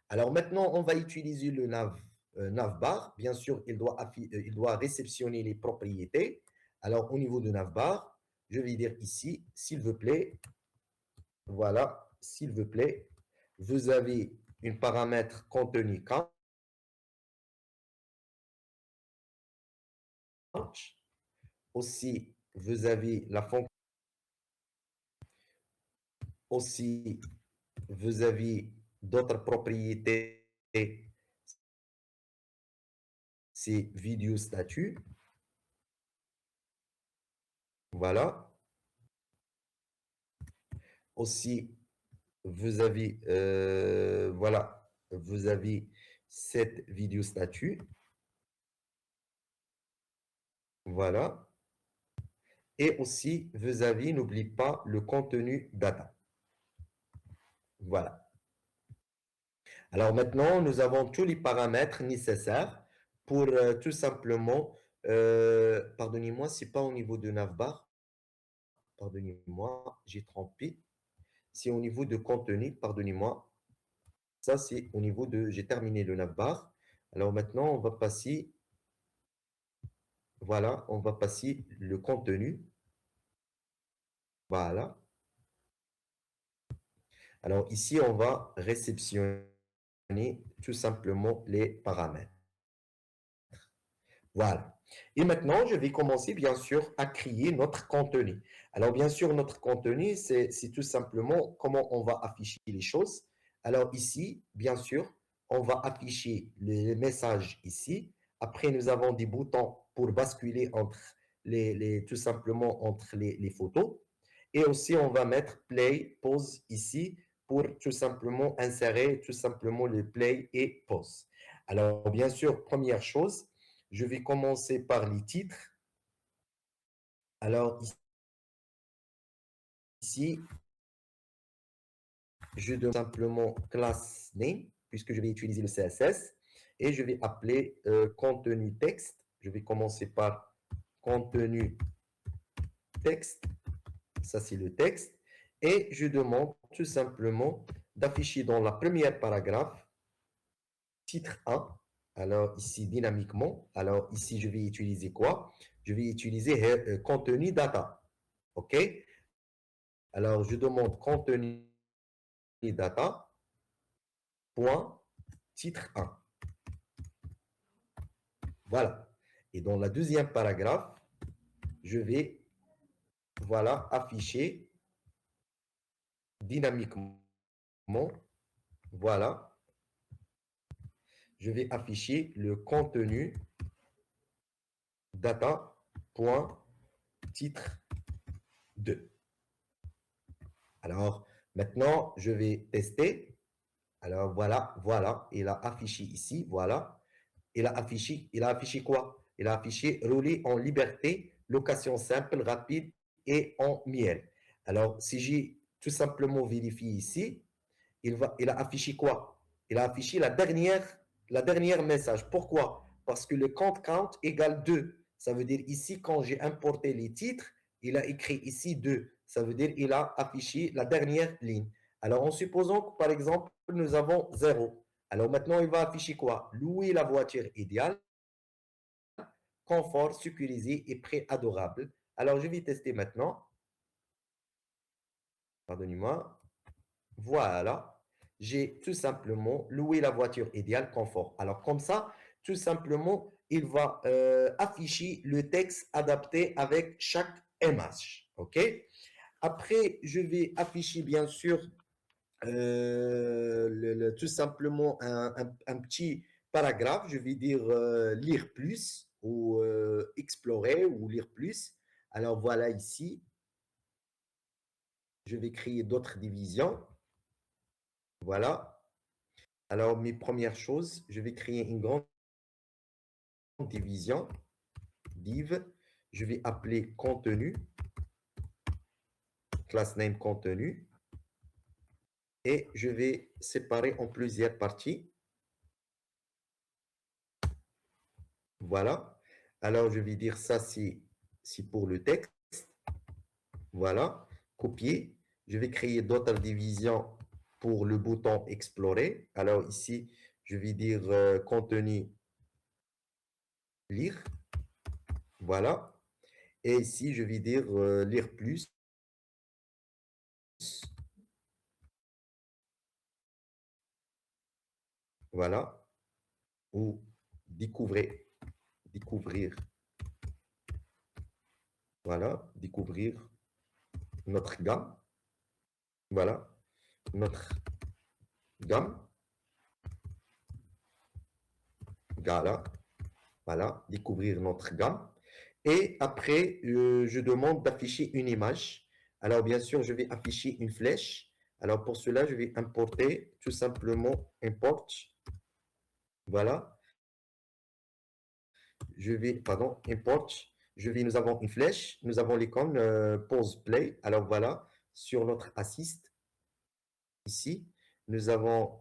Alors maintenant, on va utiliser le navbar. Bien sûr, il doit réceptionner les propriétés. Alors au niveau de navbar, je vais dire ici, s'il vous plaît, voilà, s'il vous plaît, vous avez une paramètre contenu count. Aussi, vous avez la fonction. Aussi, vous avez d'autres propriétés, c'est vidéo statut. Voilà. Aussi, vous avez, voilà, vous avez cette vidéo statut. Voilà. Et aussi, vous avez, n'oublie pas, le contenu data. Voilà. Alors maintenant, nous avons tous les paramètres nécessaires pour tout simplement, pardonnez-moi, ce n'est pas au niveau de navbar, pardonnez-moi, j'ai trompé. C'est au niveau de contenu, pardonnez-moi. Ça, c'est au niveau de, j'ai terminé le navbar. Alors maintenant, on va passer, voilà, on va passer le contenu. Voilà. Alors ici, on va réceptionner tout simplement les paramètres. Voilà. Et maintenant, je vais commencer, bien sûr, à créer notre contenu. Alors, bien sûr, notre contenu, c'est tout simplement comment on va afficher les choses. Alors, ici, bien sûr, on va afficher les messages ici. Après, nous avons des boutons pour basculer entre tout simplement entre les photos. Et aussi, on va mettre play, pause ici pour tout simplement insérer tout simplement le play et pause. Alors, bien sûr, première chose, je vais commencer par les titres. Alors, ici, je donne simplement class name, puisque je vais utiliser le CSS, et je vais appeler contenu texte. Je vais commencer par contenu texte. Ça, c'est le texte. Et je demande tout simplement d'afficher dans la première paragraphe titre 1. Alors, ici, dynamiquement. Alors, ici, je vais utiliser quoi? Je vais utiliser contenu data. OK? Alors, je demande contenu data, point, titre 1. Voilà. Et dans la deuxième paragraphe, je vais, voilà, afficher dynamiquement, voilà, je vais afficher le contenu data.titre 2. Alors, maintenant, je vais tester. Alors, voilà, voilà, il a affiché ici, voilà. Il a affiché quoi? Il a affiché rouler en liberté, location simple, rapide et en miel. Alors, si j'ai tout simplement vérifié ici, il a affiché quoi? Il a affiché la dernière message. Pourquoi? Parce que le count égale 2. Ça veut dire ici, quand j'ai importé les titres, il a écrit ici 2. Ça veut dire il a affiché la dernière ligne. Alors, en supposant que, par exemple, nous avons 0. Alors, maintenant, il va afficher quoi? Louer la voiture idéale, confort, sécurisé et prêt adorable. Alors, je vais tester maintenant. Pardonnez-moi. Voilà, j'ai tout simplement loué la voiture idéale confort. Alors comme ça, tout simplement, il va afficher le texte adapté avec chaque image. OK? Après, je vais afficher bien sûr tout simplement un petit paragraphe. Je vais dire lire plus ou explorer ou lire plus. Alors voilà ici, je vais créer d'autres divisions. Voilà. Alors, mes premières choses, je vais créer une grande division, div. Je vais appeler contenu, class name contenu, et je vais séparer en plusieurs parties. Voilà. Alors, je vais dire ça, c'est pour le texte. Voilà. Copier. Je vais créer d'autres divisions pour le bouton explorer. Alors, ici, je vais dire contenu lire. Voilà. Et ici, je vais dire lire plus. Voilà. Ou découvrir, voilà, découvrir notre gamme, voilà, notre gamme, voilà, voilà, découvrir notre gamme. Et après, je demande d'afficher une image. Alors, bien sûr, je vais afficher une flèche. Alors, pour cela, je vais importer tout simplement import. Voilà, je vais, pardon, import. Nous avons une flèche, nous avons l'icône pause play. Alors, voilà, sur notre assist, ici, nous avons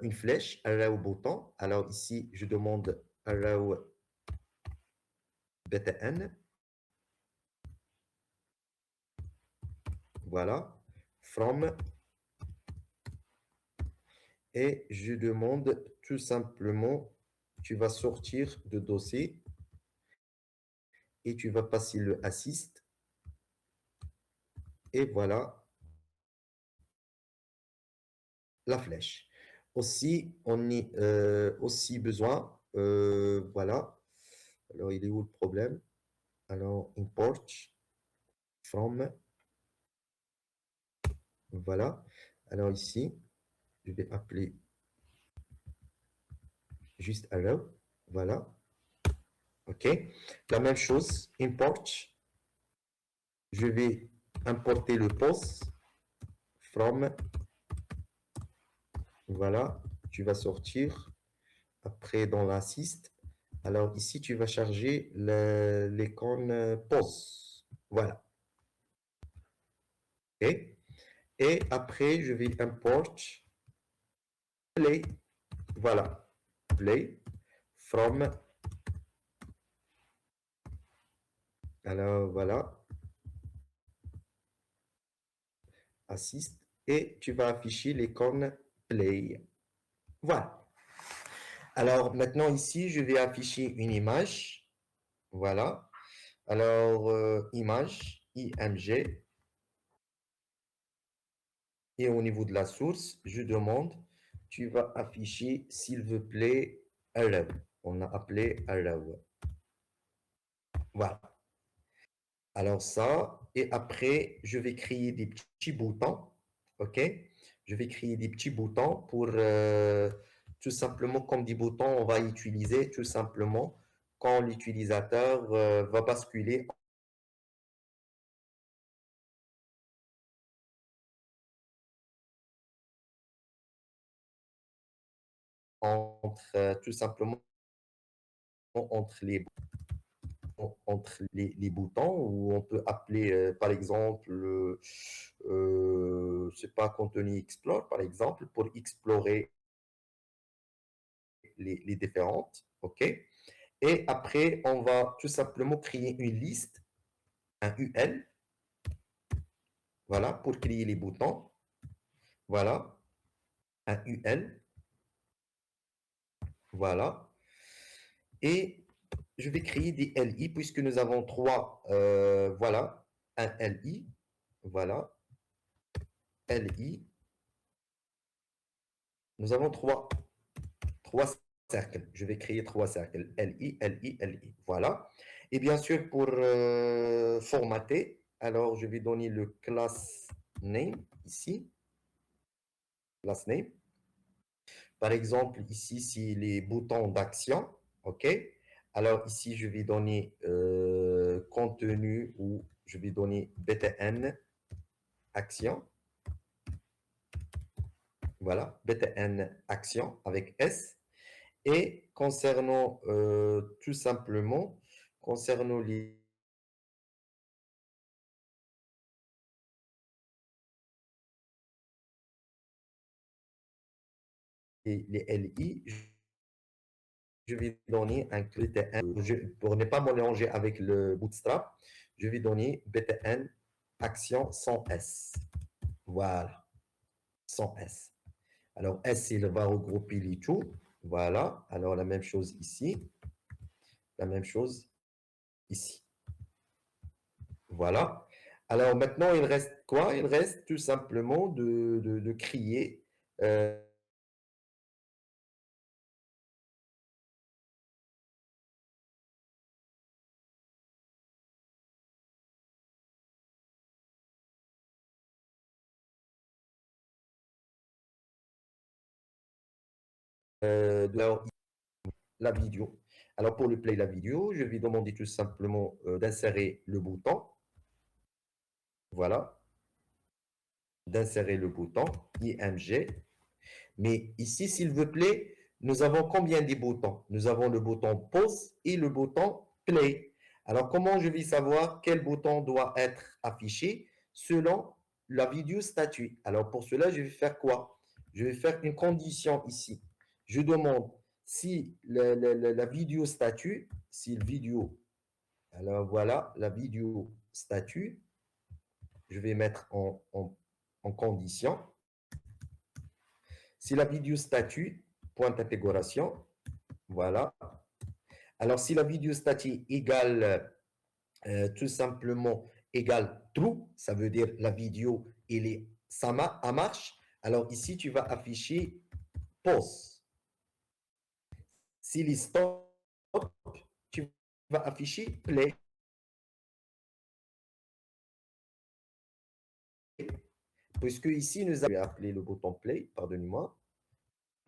une flèche, allow bouton. Alors ici, je demande allow btn. Voilà. From. Et je demande tout simplement, tu vas sortir de dossier et tu vas passer le assist. Et voilà la flèche. Aussi, on y aussi besoin, voilà. Alors, il est où le problème? Alors, import from. Voilà. Alors ici, je vais appeler juste allow. Voilà. OK. La même chose, import. Je vais importer le pause from. Voilà, tu vas sortir. Après, dans l'assist, alors ici, tu vas charger l'icône pause. Voilà. OK. Et après, je vais import play. Voilà. Play from. Alors, voilà. Assist. Et tu vas afficher l'icône play. Voilà. Alors, maintenant, ici, je vais afficher une image. Voilà. Alors, image, IMG. Et au niveau de la source, je demande, tu vas afficher, s'il vous plaît, arrow. On a appelé arrow. Voilà. Alors ça, et après, je vais créer des petits boutons. OK? Je vais créer des petits boutons pour tout simplement, comme des boutons, on va utiliser tout simplement quand l'utilisateur va basculer entre tout simplement entre les boutons, ou on peut appeler par exemple, c'est pas contenu explore par exemple, pour explorer les différentes. OK? Et après, on va tout simplement créer une liste, un UL, voilà, pour créer les boutons. Voilà, un UL, voilà. Et je vais créer des LI puisque nous avons trois, voilà, un LI, voilà, LI. Nous avons trois cercles. Je vais créer trois cercles. LI, LI, LI. Voilà. Et bien sûr, pour formater, alors je vais donner le class name ici. Class name. Par exemple, ici, c'est les boutons d'action. OK? Alors ici, je vais donner contenu, ou je vais donner BTN action. Voilà, BTN action avec S. Et concernant tout simplement, concernant les LI, je vais donner un critère. Pour ne pas mélanger avec le Bootstrap, je vais donner BTN action sans S. Voilà, sans S. Alors S, il va regrouper les tout. Voilà, alors la même chose ici, la même chose ici. Voilà. Alors maintenant, il reste quoi? Il reste tout simplement de créer la vidéo. Alors pour le play la vidéo, je vais demander tout simplement d'insérer le bouton. Voilà, d'insérer le bouton IMG. Mais ici, s'il vous plaît, nous avons combien de boutons? Nous avons le bouton pause et le bouton play. Alors, comment je vais savoir quel bouton doit être affiché selon la vidéo statut? Alors, pour cela, je vais faire quoi? Je vais faire une condition ici. Je demande si la vidéo statut, si le vidéo, alors voilà, la vidéo statut, je vais mettre en condition. Si la vidéo statut, point d'intégration, voilà. Alors, si la vidéo statut égale tout simplement égale true, ça veut dire la vidéo, ça marche. Alors ici, tu vas afficher pause. S'il est stop, tu vas afficher play. Puisque ici, nous avons appelé le bouton play, pardonnez-moi.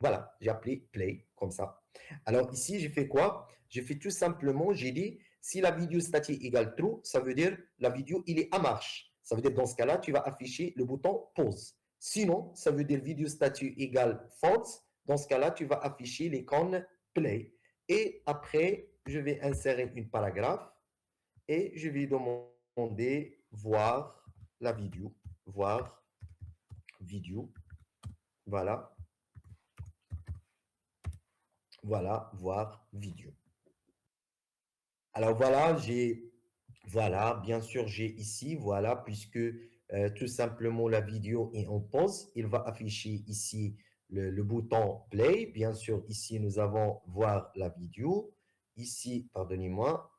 Voilà, j'ai appelé play comme ça. Alors ici, j'ai fait quoi? J'ai fait tout simplement, j'ai dit, si la vidéo statique égale true, ça veut dire la vidéo, il est en marche. Ça veut dire dans ce cas-là, tu vas afficher le bouton pause. Sinon, ça veut dire vidéo statut égale false. Dans ce cas-là, tu vas afficher l'icône play. Et après, je vais insérer une paragraphe et je vais demander voir la vidéo. Voir vidéo. Voilà. Voilà, voir vidéo. Alors voilà, bien sûr, j'ai ici, voilà, puisque tout simplement la vidéo est en pause, il va afficher ici le bouton play. Bien sûr, ici, nous avons voir la vidéo. Ici, pardonnez-moi,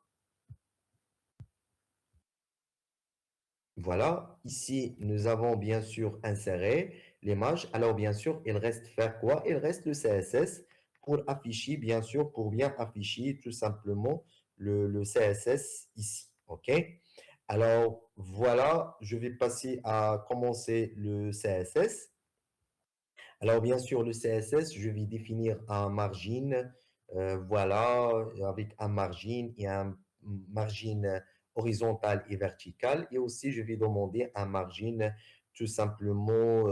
voilà. Ici, nous avons bien sûr inséré l'image. Alors, bien sûr, il reste faire quoi? Il reste le CSS pour afficher, bien sûr, pour bien afficher tout simplement le CSS ici. OK? Alors, voilà, je vais passer à commencer le CSS. Alors, bien sûr, le CSS, je vais définir un margin, voilà, avec un margin et un margin horizontal et vertical. Et aussi, je vais demander un margin tout simplement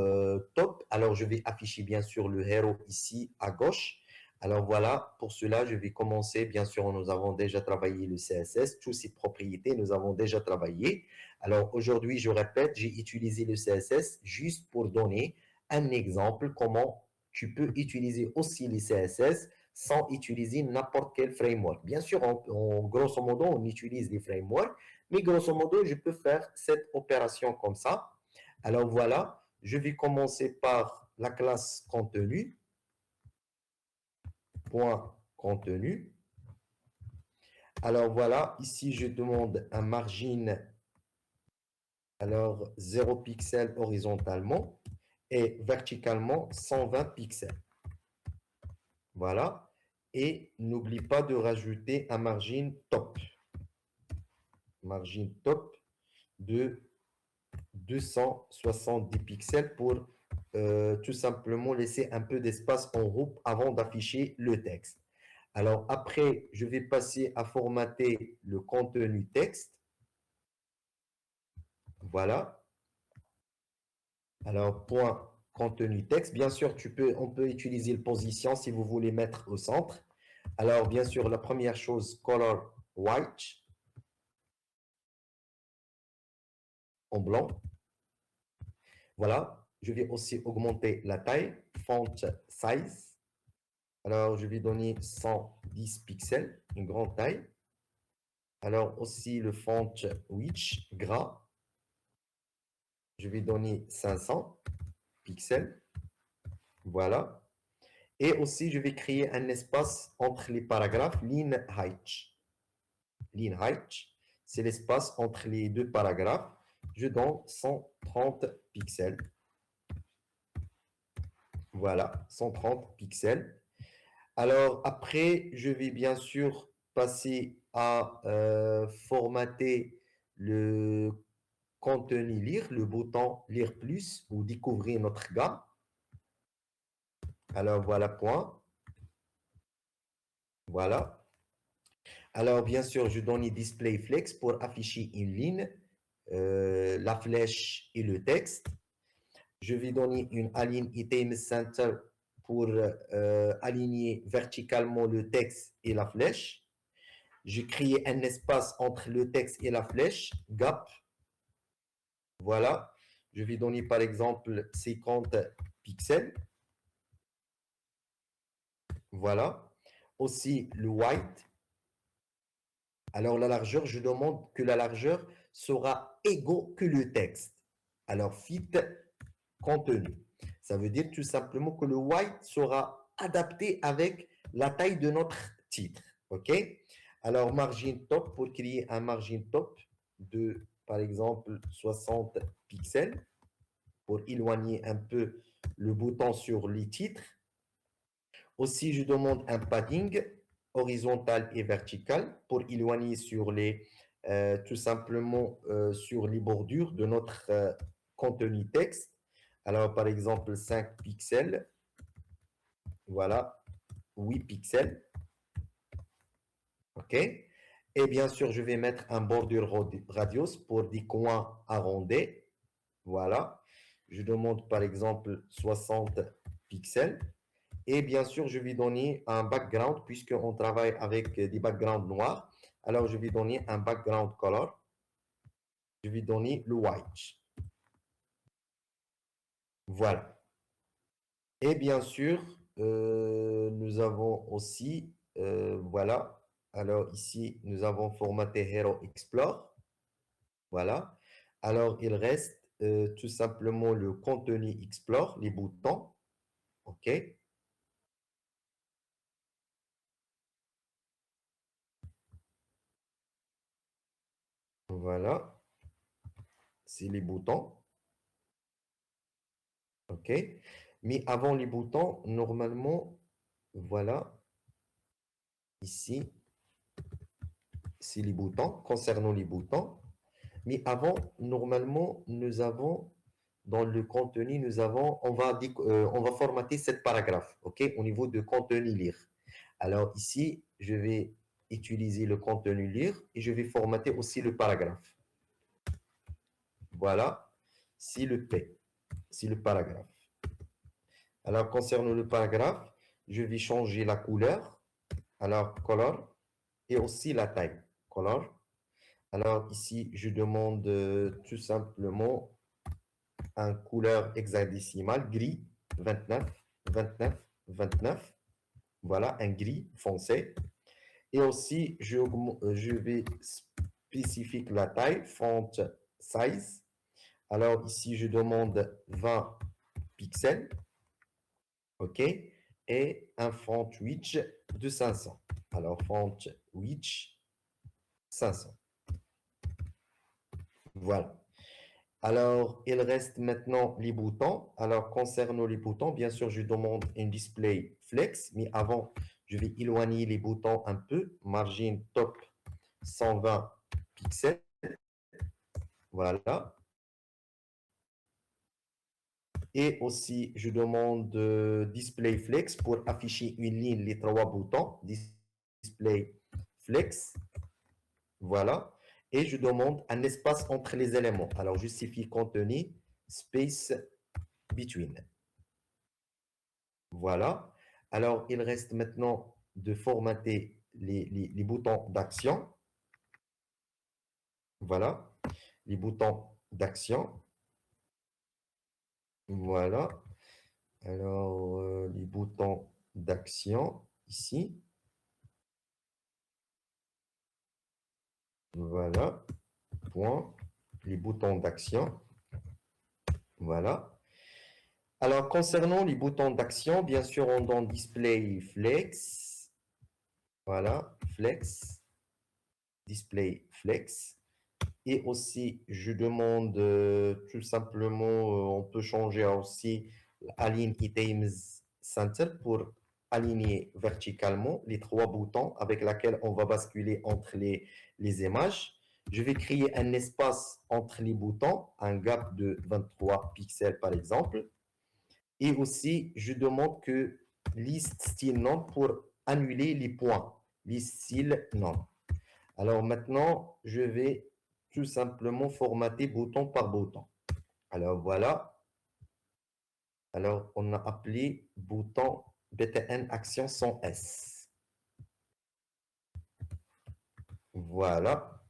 top. Alors, je vais afficher bien sûr le héros ici à gauche. Alors voilà, pour cela, je vais commencer. Bien sûr, nous avons déjà travaillé le CSS, toutes ces propriétés, nous avons déjà travaillé. Alors aujourd'hui, je répète, j'ai utilisé le CSS juste pour donner un exemple comment tu peux utiliser aussi les CSS sans utiliser n'importe quel framework. Bien sûr, grosso modo, on utilise les frameworks, mais grosso modo, je peux faire cette opération comme ça. Alors voilà, je vais commencer par la classe contenu, point contenu. Alors voilà, ici, je demande un margin, alors 0 pixels horizontalement et verticalement 120 pixels. Voilà. Et n'oublie pas de rajouter un margin top. Margin top de 270 pixels pour tout simplement laisser un peu d'espace en haut avant d'afficher le texte. Alors après, je vais passer à formater le contenu texte. Voilà. Alors, point contenu texte. Bien sûr, on peut utiliser le position si vous voulez mettre au centre. Alors, bien sûr, la première chose, color white, en blanc. Voilà. Je vais aussi augmenter la taille, font size. Alors, je vais donner 110 pixels, une grande taille. Alors, aussi le font width, gras. Je vais donner 500 pixels. Voilà. Et aussi, je vais créer un espace entre les paragraphes, line height. Line height, c'est l'espace entre les deux paragraphes. Je donne 130 pixels. Voilà, 130 pixels. Alors, après, je vais bien sûr passer à formater le contenu lire, le bouton lire plus ou découvrir notre gamme. Alors, voilà, point. Voilà. Alors, bien sûr, je donne display flex pour afficher une ligne, la flèche et le texte. Je vais donner une align item center pour aligner verticalement le texte et la flèche. Je crée un espace entre le texte et la flèche, gap. Voilà. Je vais donner par exemple 50 pixels. Voilà. Aussi le white. Alors la largeur, je demande que la largeur sera égale que le texte. Alors fit contenu. Ça veut dire tout simplement que le white sera adapté avec la taille de notre titre. OK? Alors margin top, pour créer un margin top de, par exemple, 60 pixels, pour éloigner un peu le bouton sur les titres. Aussi, je demande un padding horizontal et vertical pour éloigner sur tout simplement sur les bordures de notre contenu texte. Alors, par exemple, 5 pixels. Voilà, 8 pixels. OK? Et bien sûr, je vais mettre un bordure radius pour des coins arrondis. Voilà. Je demande par exemple 60 pixels. Et bien sûr, je vais donner un background puisqu'on travaille avec des backgrounds noirs. Alors, je vais donner un background color. Je vais donner le white. Voilà. Et bien sûr, nous avons aussi, voilà. Alors ici, nous avons formaté Hero Explore. Voilà. Alors, il reste tout simplement le contenu Explore, les boutons. OK. Voilà. C'est les boutons. OK. Mais avant les boutons, normalement, voilà, ici, c'est les boutons, concernant les boutons. Mais avant, normalement, nous avons, dans le contenu, nous avons, on va formater cette paragraphe, OK, au niveau de contenu lire. Alors ici, je vais utiliser le contenu lire et je vais formater aussi le paragraphe. Voilà, c'est le P, c'est le paragraphe. Alors, concernant le paragraphe, je vais changer la couleur, alors color, et aussi la taille, color. Alors ici, je demande tout simplement un couleur hexadécimale, gris, 29, 29, 29. Voilà, un gris foncé. Et aussi, je vais spécifier la taille, font size. Alors ici, je demande 20 pixels. OK? Et un font width de 500. Alors, font width 500. Voilà. Alors, il reste maintenant les boutons. Alors, concernant les boutons, bien sûr, je demande un display flex, mais avant, je vais éloigner les boutons un peu. Margin top 120 pixels. Voilà. Et aussi, je demande display flex pour afficher une ligne, les trois boutons. Display flex. Voilà. Et je demande un espace entre les éléments. Alors, justifie contenu, space between. Voilà. Alors, il reste maintenant de formater les boutons d'action. Voilà. Les boutons d'action. Voilà. Alors, les boutons d'action ici. Voilà. Point. Les boutons d'action. Voilà. Alors, concernant les boutons d'action, bien sûr, on donne display flex. Voilà. Flex. Display flex. Et aussi, je demande tout simplement, on peut changer aussi Align Items Center pour aligner verticalement les trois boutons avec lesquels on va basculer entre les images. Je vais créer un espace entre les boutons, un gap de 23 pixels par exemple. Et aussi, je demande que list style non pour annuler les points. List style non. Alors maintenant, je vais tout simplement formater bouton par bouton. Alors voilà. Alors on a appelé bouton BTN Action sans S. Voilà.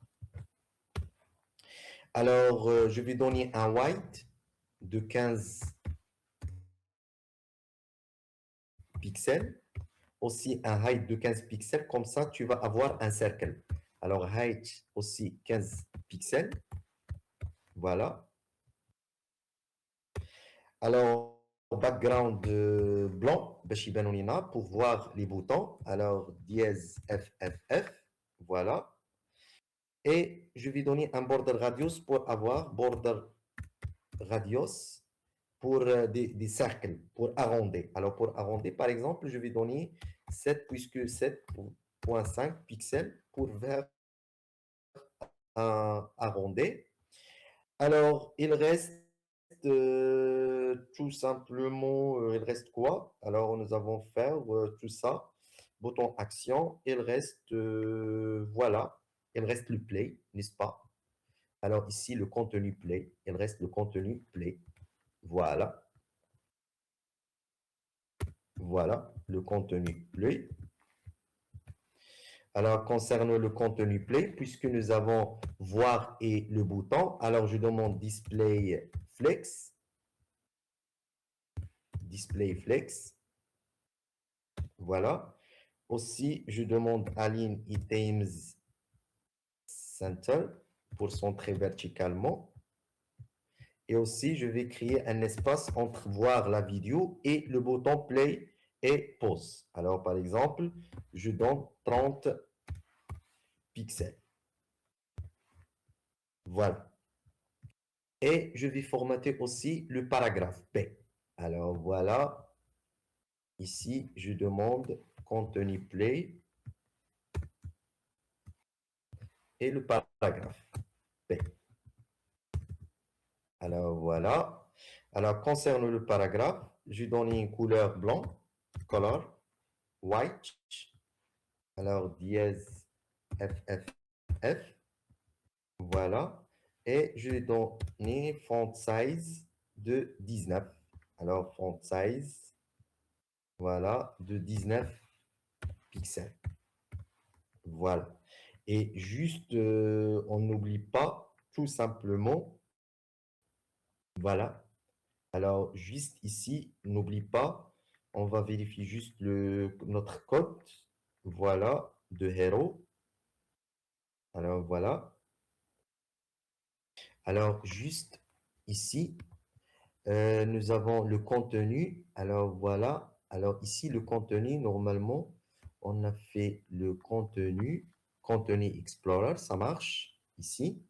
Alors je vais donner un white de 15 pixels. Aussi un height de 15 pixels. Comme ça, tu vas avoir un cercle. Alors height aussi 15 pixels. Voilà. Alors, background blanc, باش يبانوا لينا pour voir les boutons. Alors, dièse FFF, voilà. Et je vais donner un border radius pour avoir border radius pour des cercles, pour arrondir. Alors, pour arrondir, par exemple, je vais donner 7, puisque 7,5 pixels pour faire un arrondi. Alors, il reste tout simplement, il reste quoi? Alors, nous avons fait tout ça. Bouton action, il reste, voilà. il reste le play, n'est-ce pas? Alors ici, le contenu play, il reste le contenu play. Voilà. Voilà, le contenu play. Alors, concernant le contenu play, puisque nous avons voir et le bouton, alors je demande display flex. Display flex. Voilà. Aussi, je demande align items center pour centrer verticalement. Et aussi, je vais créer un espace entre voir la vidéo et le bouton play et pause. Alors, par exemple, je donne 30 pixels. Voilà. Et je vais formater aussi le paragraphe P. Alors, voilà. Ici, je demande contenu play et le paragraphe P. Alors, voilà. Alors, concernant le paragraphe, je donne une couleur blanc, color, white. Alors, dièse FFF. Voilà. Et je vais donner font size de 19. Alors, font size, voilà, de 19 pixels. Voilà. Et juste, on n'oublie pas, tout simplement, voilà. Alors, juste ici, n'oublie pas, on va vérifier juste notre code, voilà, de Hero. Alors, voilà. Alors, juste ici, nous avons le contenu. Alors, voilà. Alors, ici, le contenu, normalement, on a fait le contenu, contenu Explorer, ça marche ici.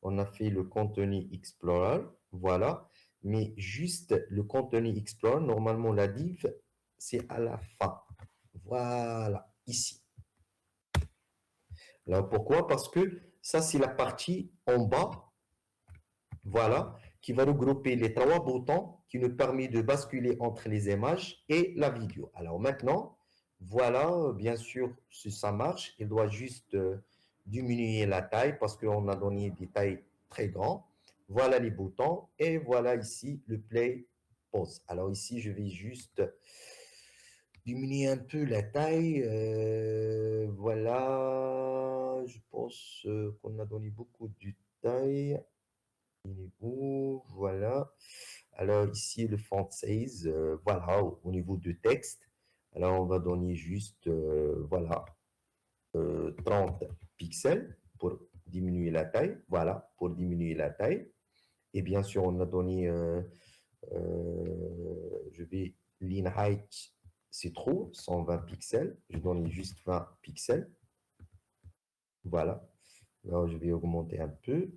On a fait le contenu Explorer, voilà. Mais juste le contenu Explorer, normalement, la div, c'est à la fin. Voilà, ici. Alors, pourquoi? Parce que ça, c'est la partie en bas, voilà, qui va regrouper les trois boutons qui nous permettent de basculer entre les images et la vidéo. Alors maintenant, voilà, bien sûr, si ça marche, il doit juste diminuer la taille parce qu'on a donné des tailles très grandes. Voilà les boutons et voilà ici le play pause. Alors ici, je vais juste diminuer un peu la taille. Voilà, je pense qu'on a donné beaucoup de taille. Il est où? Voilà. Alors ici, le font size, voilà, au niveau du texte. Alors, on va donner juste, voilà, 30 pixels pour diminuer la taille. Voilà, pour diminuer la taille. Et bien sûr, on a donné, je vais, line height, c'est trop, 120 pixels. Je donne juste 20 pixels. Voilà. Alors, je vais augmenter un peu.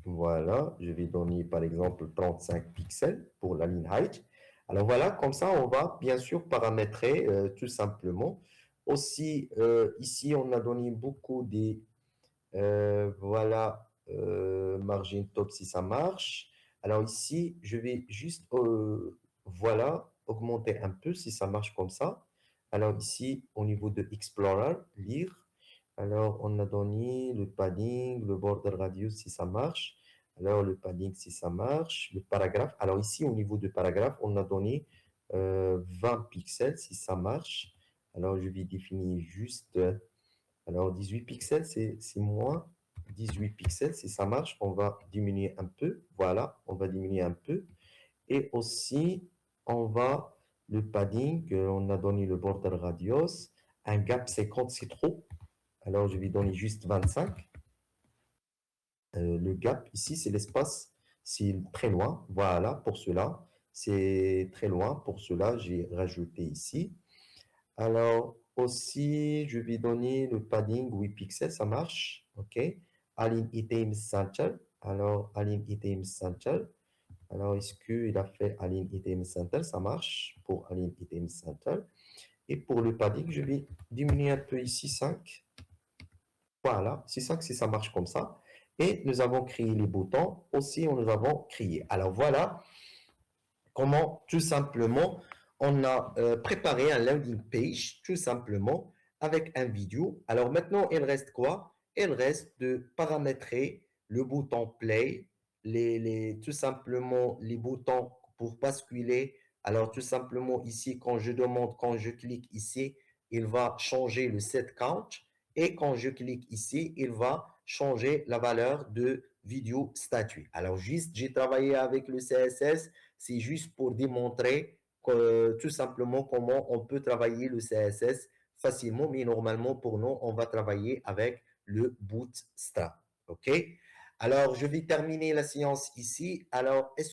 Voilà, je vais donner par exemple 35 pixels pour la line height. Alors voilà, comme ça, on va bien sûr paramétrer tout simplement. Aussi, ici, on a donné beaucoup des, voilà, margin top si ça marche. Alors ici, je vais juste, voilà, augmenter un peu si ça marche comme ça. Alors ici, au niveau de Explorer, lire. Alors, on a donné le padding, le border radius si ça marche. Alors, le padding si ça marche. Le paragraphe. Alors ici, au niveau du paragraphe, on a donné 20 pixels si ça marche. Alors, je vais définir juste, alors 18 pixels, c'est moins. 18 pixels, si ça marche, on va diminuer un peu. Voilà, on va diminuer un peu. Et aussi, on va, le padding, on a donné le border radius. Un gap 50, c'est trop. Alors, je vais donner juste 25. Le gap, ici, c'est l'espace. C'est très loin. Voilà, pour cela. C'est très loin. Pour cela, j'ai rajouté ici. Alors, aussi, je vais donner le padding 8 pixels. Ça marche. OK. Align Item Center. Alors, Align Item Center. Alors, est-ce qu'il a fait Align Item Center? Ça marche pour Align Item Center. Et pour le padding, je vais diminuer un peu ici 5. Voilà, c'est ça que si ça marche comme ça. Et nous avons créé les boutons aussi, nous avons créé. Alors voilà comment tout simplement on a préparé un landing page tout simplement avec un vidéo. Alors maintenant, il reste quoi? Il reste de paramétrer le bouton play, tout simplement les boutons pour basculer. Alors tout simplement ici, quand je demande, quand je clique ici, il va changer le set count. Et quand je clique ici, il va changer la valeur de vidéo statut. Alors juste, j'ai travaillé avec le CSS, c'est juste pour démontrer tout simplement comment on peut travailler le CSS facilement, mais normalement pour nous, on va travailler avec le Bootstrap. OK? Alors, je vais terminer la séance ici. Alors, est-ce